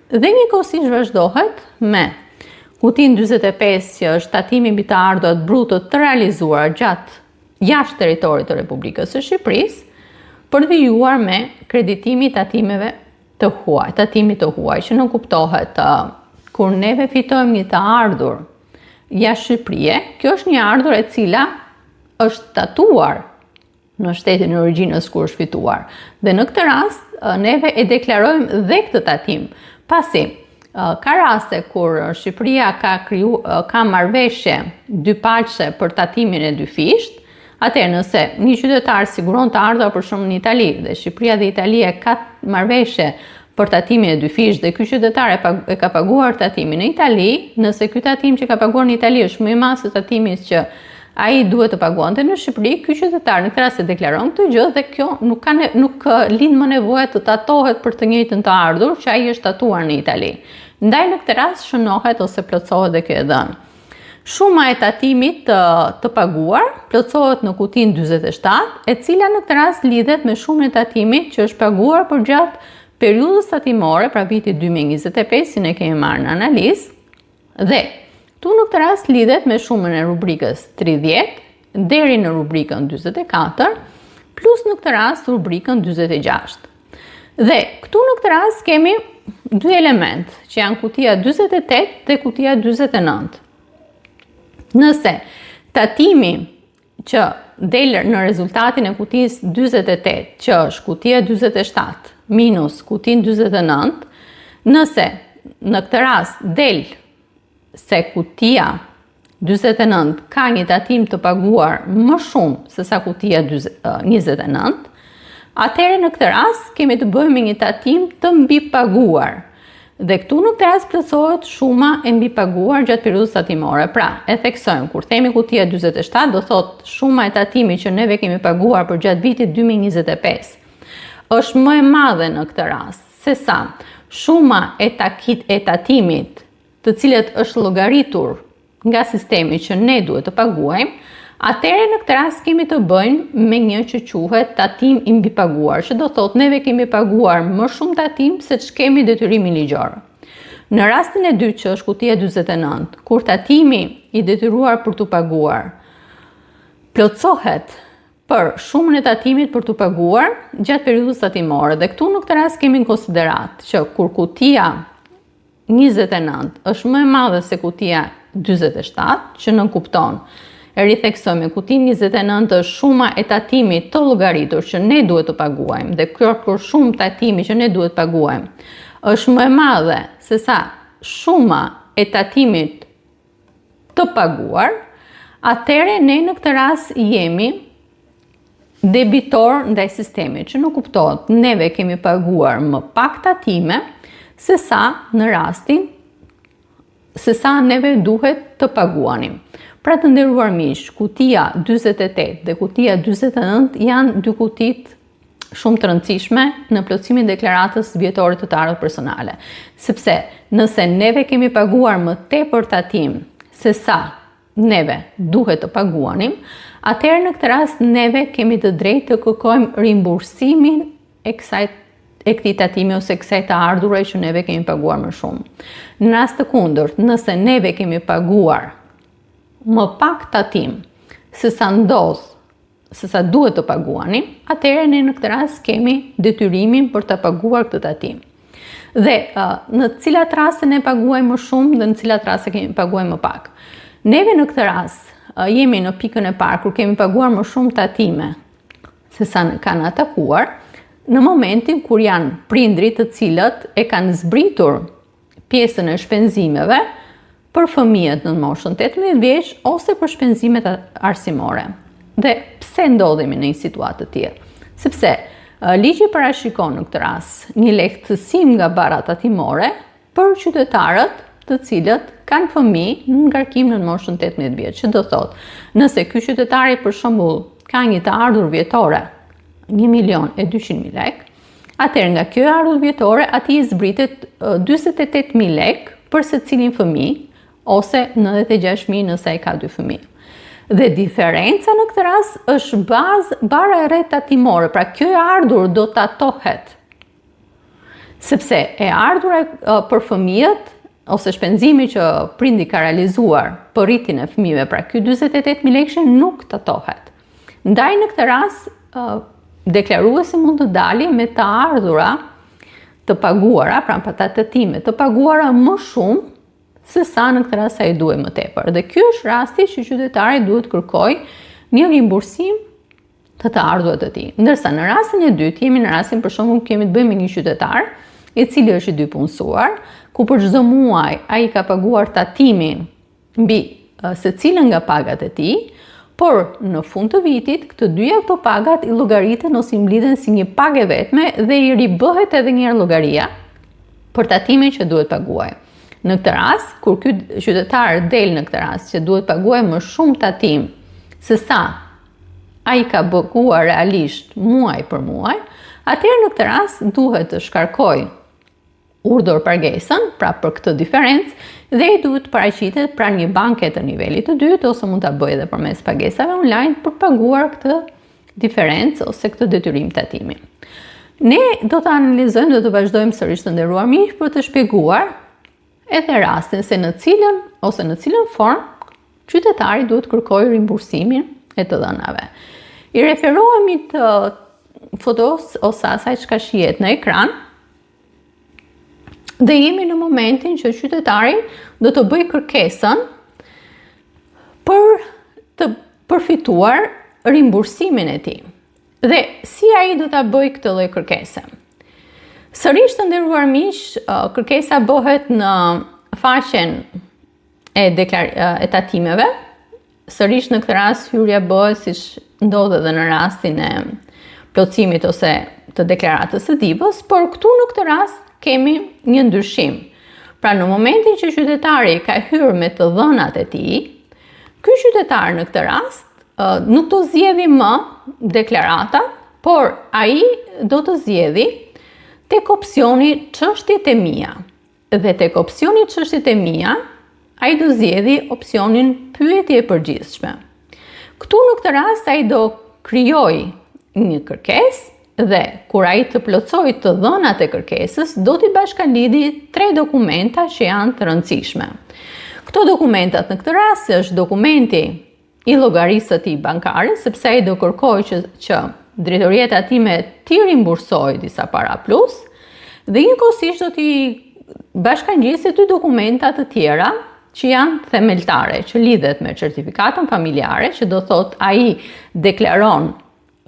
Speaker 1: dhe njëkohësisht vazhdohet me kutin 45 që është tatimi mbi të ardhurat bruto të realizuar jashtë territorit të Republikës së Shqipërisë, për vijuar me kreditimi tatimeve të huaj, tatimi të huaj, që nuk kuptohet kur neve fitojmë një të ardhur jashtë Shqipërie, kjo është një ardhur e cila është tatuar në shtetin e origjinës kur është fituar. Dhe në këtë rast neve e deklarojmë dhe këtë tatim, pasi ka raste kur Shqipëria ka marrëveshje dypalçe për tatimin e dyfisht. Atëherë nëse një qytetar siguron të ardhurat për shembull në Itali dhe Shqipëria dhe Italia ka marrëveshje për tatimin e dyfisht dhe ky qytetar e ka paguar tatimin në Itali, nëse ky tatim që ka paguar në Itali është më i madh se tatimi që ai duhet të paguante në Shqipëri, ky qytetar në këtë rast e deklaron këtë gjë dhe kjo nuk lind më nevoja të tatohet për të njëjtën të ardhur që ai është tatuar në Itali. Ndaj në këtë rast shënohet ose plotësohet dhe kjo e dhënë. Shuma e tatimit të paguar plotësohet në kutinë 47, e cila në këtë rast lidhet me shumën e tatimit që është paguar për gjatë periudhës tatimore, pra vitit 2025, si ne kemi marrë në analizë, dhe këtu në këtë rast lidhet me shumën e rubrikës 30 deri në rubrikën 44, plus në këtë rast rubrikën 46. Dhe këtu në këtë rast kemi dy element, që janë kutia 48 dhe kutia 49. Nëse tatimi që del në rezultatin e kutis 48, që është kutia 47 minus kutin 49, nëse në këtë rast del se kutia 49 ka një tatim të paguar më shumë se sa kutia 29, atëherë në këtë rast kemi të bëjmë një tatim të mbi paguar. Dhe këtu në këtë rast plotësohet shuma e mbi paguar gjatë periudhës tatimore. Pra, e theksojmë, kur themi kutia 47, do thotë shuma e tatimit që neve kemi paguar për gjatë vitit 2025 është më e madhe në këtë rast, se sa shuma e tatimit të cilët është llogaritur nga sistemi që ne duhet të paguajmë, atëherë në këtë rast kemi të bëjmë me një që quhet tatim i mbipaguar, që do thotë neve kemi paguar më shumë tatim se që kemi detyrimin ligjor. Në rastin e dytë, që është kutia 49, kur tatimi i detyruar për të paguar plotësohet për shumën e tatimit për të paguar gjatë periudhës tatimore, dhe këtu në këtë rast kemi në konsiderat që kur kutia 29 është më e madhe se kutia 47, që nënkupton e ritheksojmë, kutin 29 është shuma e tatimit të llogaritur që ne duhet të paguajmë, dhe kur shumë tatimi që ne duhet të paguajmë është më e madhe se sa shuma e tatimit të paguar, atëherë ne në këtë rast jemi debitor ndaj sistemit, që nuk kuptohet neve kemi paguar më pak tatime se sa në rastin se sa neve duhet të paguanim. Pra të nderuar miq, kutia 48 dhe kutia 49 janë dy kutit shumë të rëndësishme në plotësimin e deklaratës vjetore të të ardhurë personale, sepse nëse neve kemi paguar më tepër tatim se sa neve duhet të paguanim, atëherë në këtë rast neve kemi të drejtë të kërkojmë rimbursimin e këtij tatimi ose kësaj të ardhurë që neve kemi paguar më shumë. Në rast të kundërt, nëse neve kemi paguar më pak tatim se sa duhet të paguanim, atëherë ne në këtë rast kemi detyrimin për të paguar këtë tatim. Dhe në cilat raste ne paguajmë më shumë dhe në cilat raste kemi paguajmë më pak. Neve në këtë rast jemi në pikën e parë kur kemi paguar më shumë tatime se sa kanë atakuar, në momentin kur janë prindrit të cilët e kanë zbritur pjesën e shpenzimeve për fëmijët në moshën 18 vjeç ose për shpenzimet arsimore. Dhe pse ndodhemi në një situatë të tillë? Sepse ligji parashikon në këtë rast një lehtësim nga bara tatimore për qytetarët të cilët kanë fëmijë në ngarkim në moshën 18 vjeç. Që do thotë, nëse ky qytetari për shembull ka një të ardhurë vjetore 1.200.000 lek, atëherë nga kjo ardhurë vjetore atij zbritet 48.000 lek për secilin fëmijë, ose 96.000 nëse ai ka 2 fëmijë. Dhe diferenca në këtë rast është bara e re tatimore, pra kjo e ardhur do tatohet. Sepse e ardhura për fëmijët ose shpenzimi që prindi ka realizuar për rritjen e fëmijëve, pra ky 48.000 lekë nuk tatohet. Ndaj në këtë rast deklaruesi mund të dalë me të ardhura të paguara, pra pa tatime të paguara më shumë se sa në këtë rast ai duhet më tepër. Dhe ky është rasti që qytetari duhet kërkojë një rimbursim të ardhurat të tij. Ndërsa në rastin e dytë jemi në rastin për shembull kemi të bëjmë me një qytetar i cili është i dy punësuar, ku për çdo muaj ai ka paguar tatimin mbi secilën nga pagat e tij, por në fund të vitit këtë dyja këto pagat i llogariten ose i mblidhen si një pagë vetme dhe i ribëhet edhe një herë llogaria për tatimin që duhet paguajë. Në këtë rast, kur ky qytetar del në këtë rast që duhet paguajë më shumë tatim se sa ai ka paguar realisht muaj për muaj, atëherë në këtë rast duhet të shkarkojë urdhër pagesën, pra për këtë diferencë dhe i duhet paraqitet pranë një banke të nivelit të dytë ose mund ta bëjë edhe përmes pagesave online për paguar këtë diferencë ose këtë detyrim tatimi. Ne do të analizojmë dhe do të vazhdojmë sërish të nderuar miq për të shpjeguar edhe rastin se në cilën formë qytetari duhet kërkojë rimbursimin e të dhënave. I referohemi të fotos ose asaj çka shihet në ekran dhe jemi në momentin që qytetari do të bëjë kërkesën për të përfituar rimbursimin e tij. Dhe si ai do ta bëjë këtë lloj kërkese? Sërish të nderuar miq, kërkesa bëhet në faqen e tatimeve. Sërish në këtë rast hyrja bëhet siç ndodh edhe në rastin e plotësimit ose të deklaratës së divës, por këtu në këtë rast kemi një ndryshim. Pra në momentin që qytetari ka hyrë me të dhënat e tij, ky qytetar në këtë rast nuk do zgjedhë më deklarata, por ai do të zgjedhë tek opsioni çështjet e mia. Dhe tek opsioni çështjet e mia, ai do zgjedhë opsionin pyetje e përgjithshme. Këtu në këtë rast ai do krijojë një kërkesë dhe kur ai të plotësojë të dhënat e kërkesës, do t'i bashkalidhi 3 dokumenta që janë të rëndësishme. Këto dokumentat në këtë rast është dokumenti i llogarisë së tij bankare, sepse ai do kërkojë që drejtoria tatime t'i rimbursojë disa para plus, dhe njëkohësisht do t'i bashkangjisë 2 dokumenta të tjera që janë themeltare, që lidhet me certifikatën familjare, që do thot ai deklaron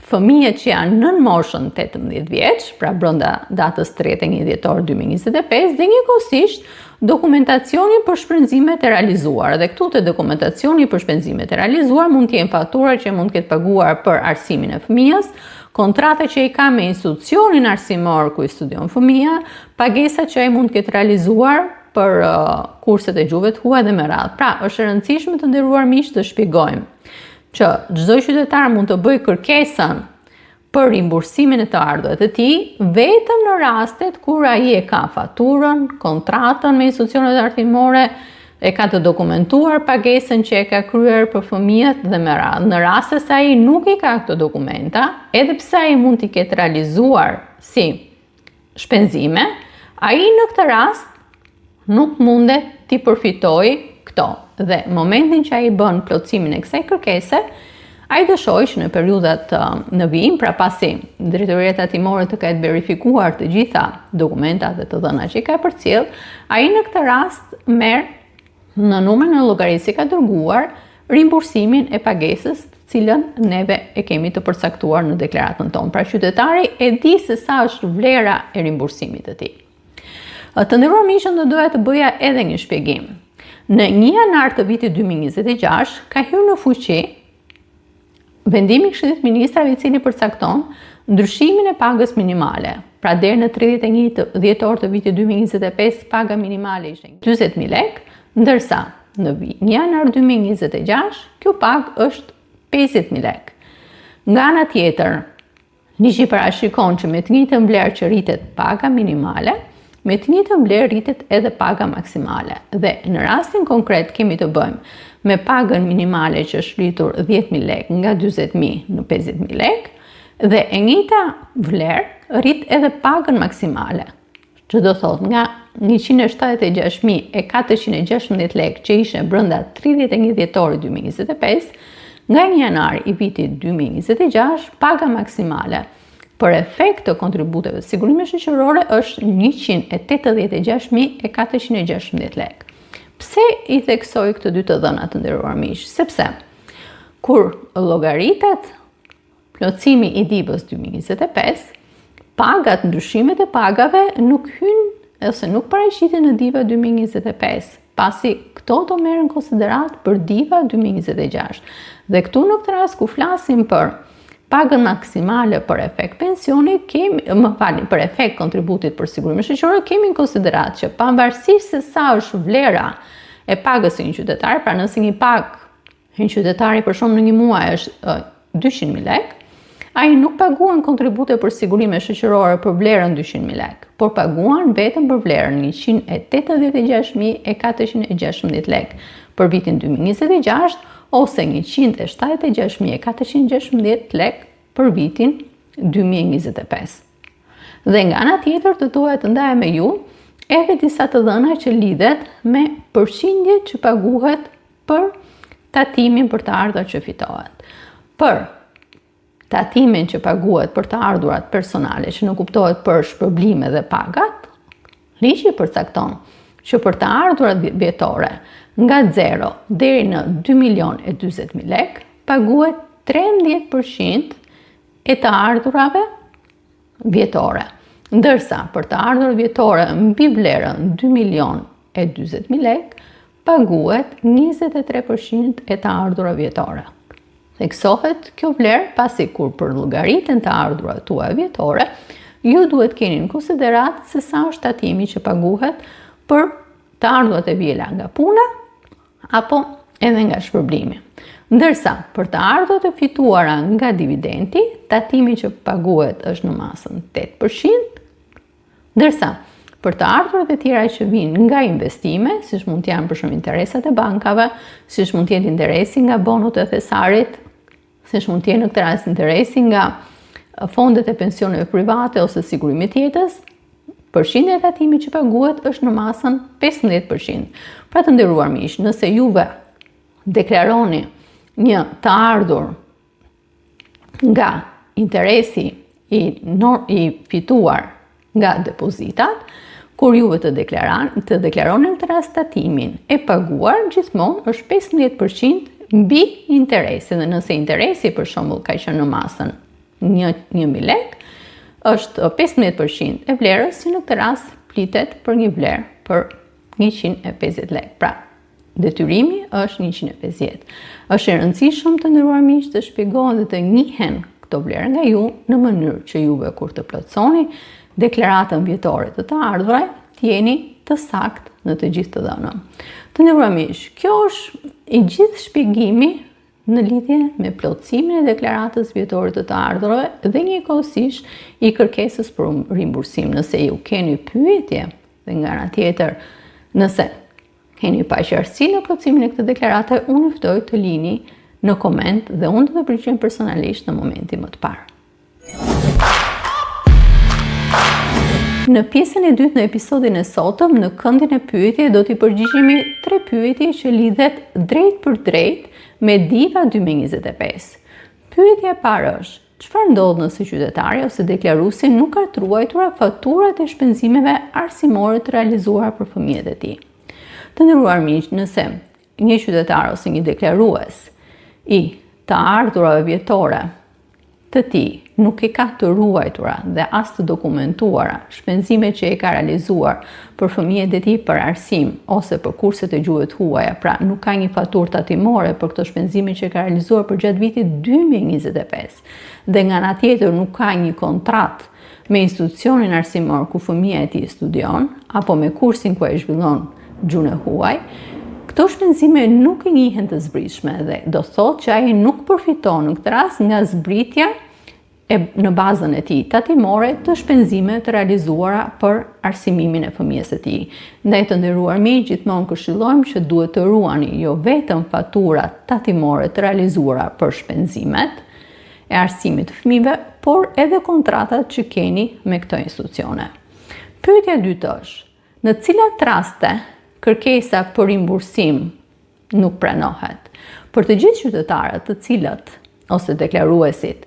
Speaker 1: fëmijët që janë nën moshën 18 vjeç, pra brenda datës 31 dhjetor 2025, dhe njëkohësisht dokumentacioni për shpenzimet e realizuar. Dhe këtu te dokumentacioni për shpenzimet e realizuar mund të jenë faktura që mund të ketë paguar për arsimin e fëmijës, kontrata që i ka me institucionin arsimor ku i studion fëmia, pagesa që ai mund të ketë realizuar për kurset e gjuhëve të huaj dhe me radhë. Pra, është e rëndësishme të nderuar miq të shpjegojmë që çdo qytetar mund të bëjë kërkesën për rimbursimin e të ardhurave të tij vetëm në rastet kur ai e ka faturën, kontratën me institucionet arsimore, e ka të dokumentuar pagesën që e ka kryer për fëmijët dhe me radhë. Në raste se ai nuk i ka këto dokumenta, edhe pse ai mund t'i ketë realizuar si shpenzime, ai në këtë rast nuk mundet t'i përfitojë këto. Dhe momentin që ai bën plotësimin e kësaj kërkese, ai do shohë që në periudhat në vijim, pra pasi drejtoria tatimore të ketë verifikuar të gjitha dokumentat dhe të dhënat që i ka përcjell, ai në këtë rast merr në numrin e llogarisë që ka dërguar rimbursimin e pagesës, të cilën neve e kemi të përcaktuar në deklaratën tonë. Pra qytetari e di se sa është vlera e rimbursimit të tij. Të nderuar miq, do doja të bëja edhe një shpjegim. Në 1 janar të vitit 2026 ka hyrë në fuqi vendimi i Këshillit të Ministrave i cili përcakton ndryshimin e pagës minimale. Pra deri në 31 dhjetor të vitit 2025 paga minimale ishte 40.000 lekë, ndërsa në 1 janar 2026 kjo pagë është 50.000 lekë. Nga ana tjetër, ligji parashikon që me të njëjtën vlerë që rritet paga minimale, me të njëjtën vlerë rritet edhe paga maksimale. Dhe në rastin konkret kemi të bëjmë me pagën minimale që është rritur 10.000 lekë nga 40.000 në 50.000 lekë, dhe e njëjta vlerë rrit edhe pagën maksimale, që do thot nga 176.416 lekë që ishe brenda 31 dhjetorit 2025, nga 1 janar i vitit 2026, paga maksimale për efekt të kontributeve të sigurimit shoqërore është 186.416 lekë. Pse i theksoj këtë 2 të dhëna të nderuar miq? Sepse kur llogaritet plotësimi i divës 2025, pagat, ndryshimet e pagave nuk hynë ose nuk paraqiten në diva 2025, pasi këto do merren konsiderat për diva 2026. Dhe këtu në këtë rast ku flasim për pagën maksimale për efekt pensioni, për efekt kontributit për sigurimin shoqëror, kemi në konsiderat që pavarësisht se sa është vlera e pagës së një qytetari, pra nëse një pagë një qytetari për shembull në një muaj është 200.000 lekë, ai nuk paguan kontribute për sigurime shoqërore për vlerën 200.000 lekë, por paguan vetëm për vlerën 186.416 lekë për vitin 2026 ose 176.416 lekë për vitin 2025. Dhe nga ana tjetër të duhet të ndaja me ju edhe disa të dhëna që lidhet me përqindjet që paguhet për tatimin për të ardhurat që fitohet. Për tatimin që paguhet për të ardhurat personale që nuk kuptohet për shpërblime dhe pagat, ligji përcakton që për të ardhurat vjetore nga 0 deri në 2.040.000 lekë paguhet 13% e të ardhurave vjetore, ndërsa për të ardhurat vjetore mbi vlerën 2.040.000 lekë paguhet 23% e të ardhurat vjetore. Theksohet kjo vlerë pasi kur përllogaritet të ardhurat tuaja vjetore, ju duhet keni në konsiderat se sa është tatimi që paguhet për të ardhurat e vjela nga puna apo edhe nga shpërblimi. Ndërsa për të ardhurat e fituara nga dividendi, tatimi që paguhet është në masën 8%, ndërsa për të ardhurat e tjera që vinë nga investime, siç mund të janë për shembull interesat e bankave, siç mund të jetë interesi nga bonut e thesarit, siç mund të jenë në këtë rast interesi nga fondet e pensioneve private ose sigurimit jetës, përqindja e tatimit që paguhet është në masën 15%. Pra të nderuar miq, nëse juve deklaroni një të ardhur nga interesi i fituar nga depozitat, kur juve të deklaroni në të rast tatimin e paguar, gjithmonë është 15% mbi interesi, dhe nëse interesi për shembull ka qenë në masën 1.000 lekë, është 15% e vlerës, që në këtë rast flitet për një vlerë për 150 lekë. Pra, detyrimi është 150. Është e rëndësishëm të nderuar miq të shpjegohen dhe të njihen këto vlerë nga ju në mënyrë që juve kur të plotësoni deklaratën vjetore të ardhurave të jeni të saktë në të gjithë të dhënat. Të nderuar miq, kjo është i gjithë shpjegimi në lidhje me plotësimin e deklaratës vjetore të ardhurave dhe njëkohësisht i kërkesës për rimbursim. Nëse ju keni pyetje dhe nga ana tjetër, nëse keni paqartësi në plotësimin e këtë deklarate, unë ftoj të lini në koment dhe unë do të përgjigjem personalisht në momentin më të parë. Në pjesën e dytë në episodin e sotëm, në këndin e pyetje, do t'i përgjigjemi 3 pyetje që lidhet drejt për drejt me Diva 2025. Pyetja e parë është: çfarë ndodh nëse qytetari ose deklaruesi nuk ka të ruajtura faturat e shpenzimeve arsimore të realizuara për fëmijët e tij? Të nderuar miq, nëse një qytetar ose një deklarues i të ardhurave vjetore të tij nuk e ka të ruajtura dhe as të dokumentuara shpenzimet që e ka realizuar për fëmijët e tij për arsim ose për kurset e gjuhës huaja, pra nuk ka një faturë tatimore për këto shpenzime që e ka realizuar për gjatë vitit 2025, dhe nga ana tjetër nuk ka një kontratë me institucionin arsimor ku fëmia e tij studion apo me kursin ku ai zhvillon gjuhën e huaj, këto shpenzime nuk i njihen të zbritshme dhe do thotë që ai nuk përfiton në këtë rast nga zbritja në bazën e tij tatimore të shpenzime të realizuara për arsimimin e fëmijës së tij. Ndaj të nderuar miq, gjithmonë këshillojmë që duhet të ruani jo vetëm faturat tatimore të realizuara për shpenzimet e arsimit të fëmijëve, por edhe kontratat që keni me këto institucione. Pyetja e dytë është: në cilat raste kërkesa për rimbursim nuk pranohet? Për të gjithë qytetarët të cilët ose deklaruesit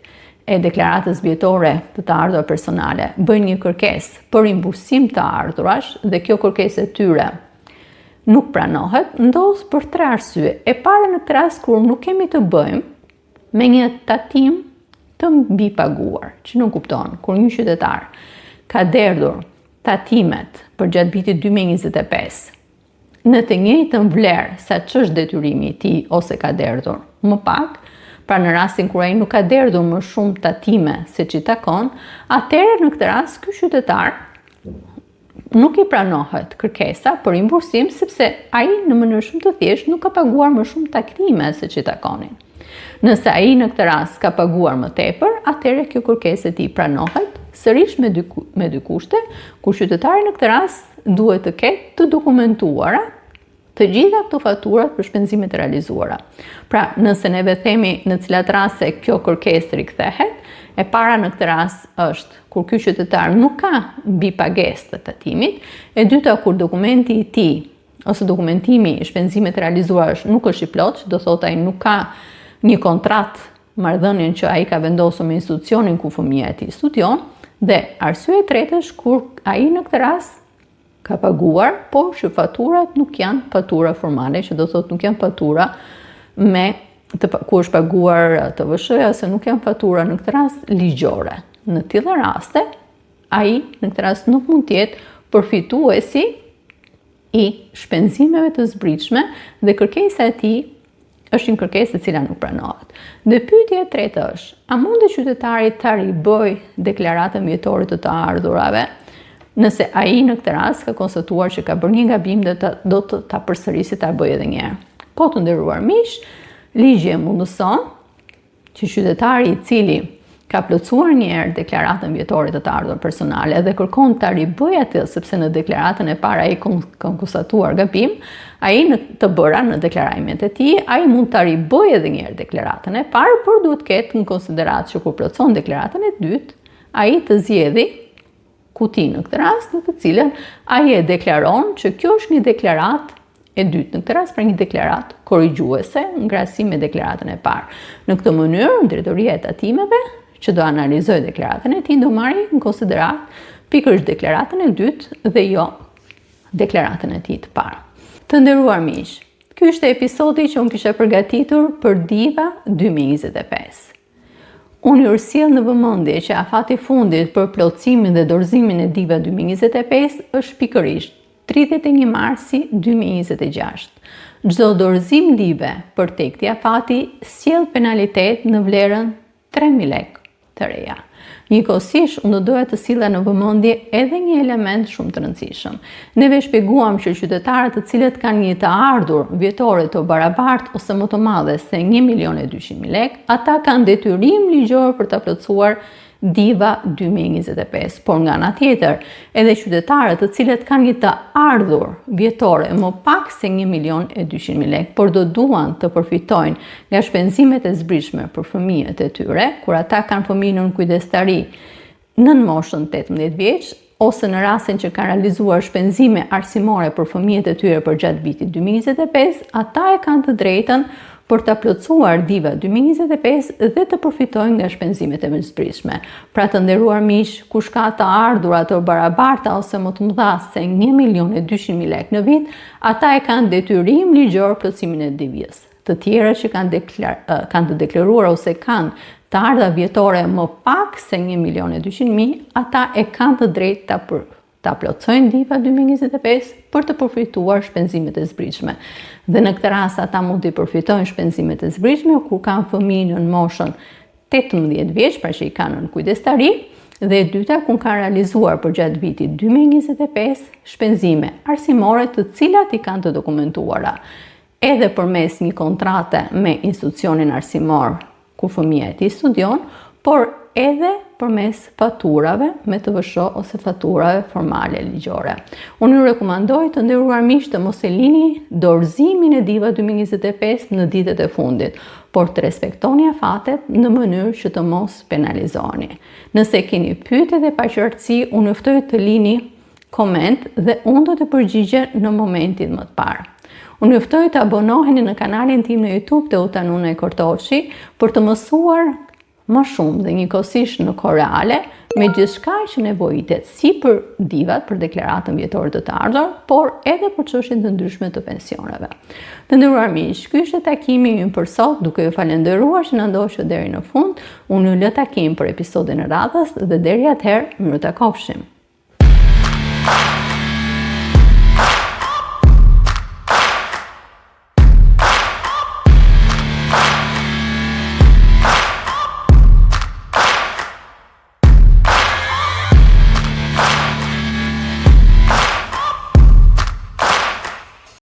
Speaker 1: e deklaratës vjetore të ardhurave personale bëjnë një kërkesë për rimbursim të ardhurash dhe kjo kërkesë e tyre nuk pranohet, ndodh për 3 arsye. E para, në këtë rast kur nuk kemi të bëjmë me një tatim të mbipaguar, që nuk kupton kur një qytetar ka derdhur tatimet për gjatë vitit 2025 në të njëjtën vlerë sa ç'është detyrimi i tij ose ka derdhur më pak, pra në rastin kur ai nuk ka derdhur më shumë tatime se që takon, atëherë në këtë rast ky qytetar nuk i pranohet kërkesa për rimbursim sepse ai në mënyrë shumë të thjeshtë nuk ka paguar më shumë tatime se që takonin. Nëse ai në këtë rast ka paguar më tepër, atëherë kjo kërkesë e tij pranohet, sërish me dy kushte, kur qytetari në këtë rast duhet të ketë të dokumentuara të gjitha këto faturat për shpenzimet e realizuara. Pra, nëse neve themi në cilat raste kjo kërkesë rikthehet, e para në këtë rast është kur ky qytetar nuk ka mbi pagesë të tatimit, e dyta kur dokumenti i tij ose dokumentimi i shpenzimeve të realizuara nuk është i plotë, do thotë ai nuk ka një kontratë marrëdhënien që ai ka vendosur me institucionin ku fëmia e tij studion, dhe arsye e tretë është kur ai në këtë rast ka paguar, por që faturat nuk janë fatura formale, që do thotë nuk janë fatura ku është paguar të TVSH-ja, ose nuk janë fatura në këtë rast ligjore. Në tilla raste, ai në këtë rast nuk mund të jetë përfituesi i shpenzimeve të zbritshme dhe kërkesa e tij është një kërkesë e cila nuk pranohet. Dhe pyetja e tretë është, a mund qytetari ta ribëj deklaratën vjetore të të ardhurave, nëse ai në këtë rast ka konstatuar që ka bërë një gabim dhe do të ta përsërisë ta bëjë edhe një herë. Po të nderuar miq, ligji e mundëson që qytetari i cili ka plotësuar një herë deklaratën vjetore të të ardhurave personale dhe kërkon ta ribëjë atë sepse në deklaratën e parë ai ka konstatuar gabim, ai në të bëra në deklarimet e tij, ai mund ta ribëjë edhe një herë deklaratën e parë, por duhet të ketë në konsideratë që kur plotëson deklaratën e dytë, ai të zgjedhë kuti në këtë rast në të cilën ai e deklaron që kjo është një deklaratë e dytë, në këtë rast pra një deklaratë korrigjuese në krahasim me deklaratën e parë. Në këtë mënyrë, Drejtoria e Tatimeve që do analizojë deklaratën e tij do marrë në konsideratë pikërisht deklaratën e dytë dhe jo deklaratën e tij të parë. Të nderuar miq, ky është episodi që unë kisha përgatitur për Diva 2025. Unë ju sjell në vëmendje që afati fundit për plotësimin dhe dorëzimin e Diva 2025 është pikërisht 31 marsi 2026. Çdo dorëzim live për tek këtij afati sjell penalitet në vlerën 3.000 lekë të reja. Njëkohësisht, unë doja të silla në vëmendje edhe një element shumë të rëndësishëm. Neve shpjeguam që qytetarët të cilët kanë një të ardhur vjetore të barabartë ose më të madhe se 1.200.000 lekë, ata kanë detyrim ligjor për ta plotësuar Diva 2025. Por nga ana tjetër, edhe qytetarët të cilët kanë një të ardhur vjetore më pak se 1.200.000 lekë, por do duan të përfitojnë nga shpenzimet e zbritshme për fëmijët e tyre, kur ata kanë fëmijë në kujdestari nën moshën 18 vjeç, ose në rastin që kanë realizuar shpenzime arsimore për fëmijët e tyre për gjatë vitit 2025, ata e kanë të drejtën për ta plotësuar Diva 2025 dhe të përfitojnë nga shpenzimet e zbritshme. Pra të nderuar miq, kush ka të ardhurat të barabarta ose më të mëdha se 1.200.000 lekë në vit, ata e kanë detyrim ligjor plotësimin e divjes. Të tjerët që kanë të deklaruar ose kanë të ardha vjetore më pak se 1.200.000, ata e kanë të drejtë ta plotësojnë Diva 2025 për të përfituar shpenzimet e zbritshme. Dhe në këtë rast ata mund të përfitojnë shpenzimet e zbritshme kur kanë fëmijë në moshën 18 vjeç, pra që i kanë në kujdestari, dhe e dyta kur kanë realizuar për gjatë vitit 2025 shpenzime arsimore të cilat i kanë të dokumentuara edhe përmes një kontrate me institucionin arsimor ku fëmia e tij studion, por edhe përmes faturave me TVSH ose faturave formale ligjore. Unë ju rekomandoj të nderuar miq të mos e lini dorëzimin e Diva 2025 në ditët e fundit, por të respektoni afatet në mënyrë që të mos penalizoni. Nëse keni pyetje dhe paqartësi, unë juftoj të lini koment dhe unë do të përgjigjem në momentin më të parë. Unë juftoj të abonoheni në kanalin tim në YouTube të Utanuna e Kortoshi për të mësuar më shumë dhe njëkohësisht në kohë reale me gjithçka që nevojitet si për divat, për deklaratën vjetore të ardhur, por edhe për çështjet të ndryshme të pensioneve. Të nderuar miq, ky është takimi im për sot, duke ju falendëruar që na ndoqët deri në fund. Unë ju lë takim për episodin e radhës dhe deri atëherë, miru takofshim.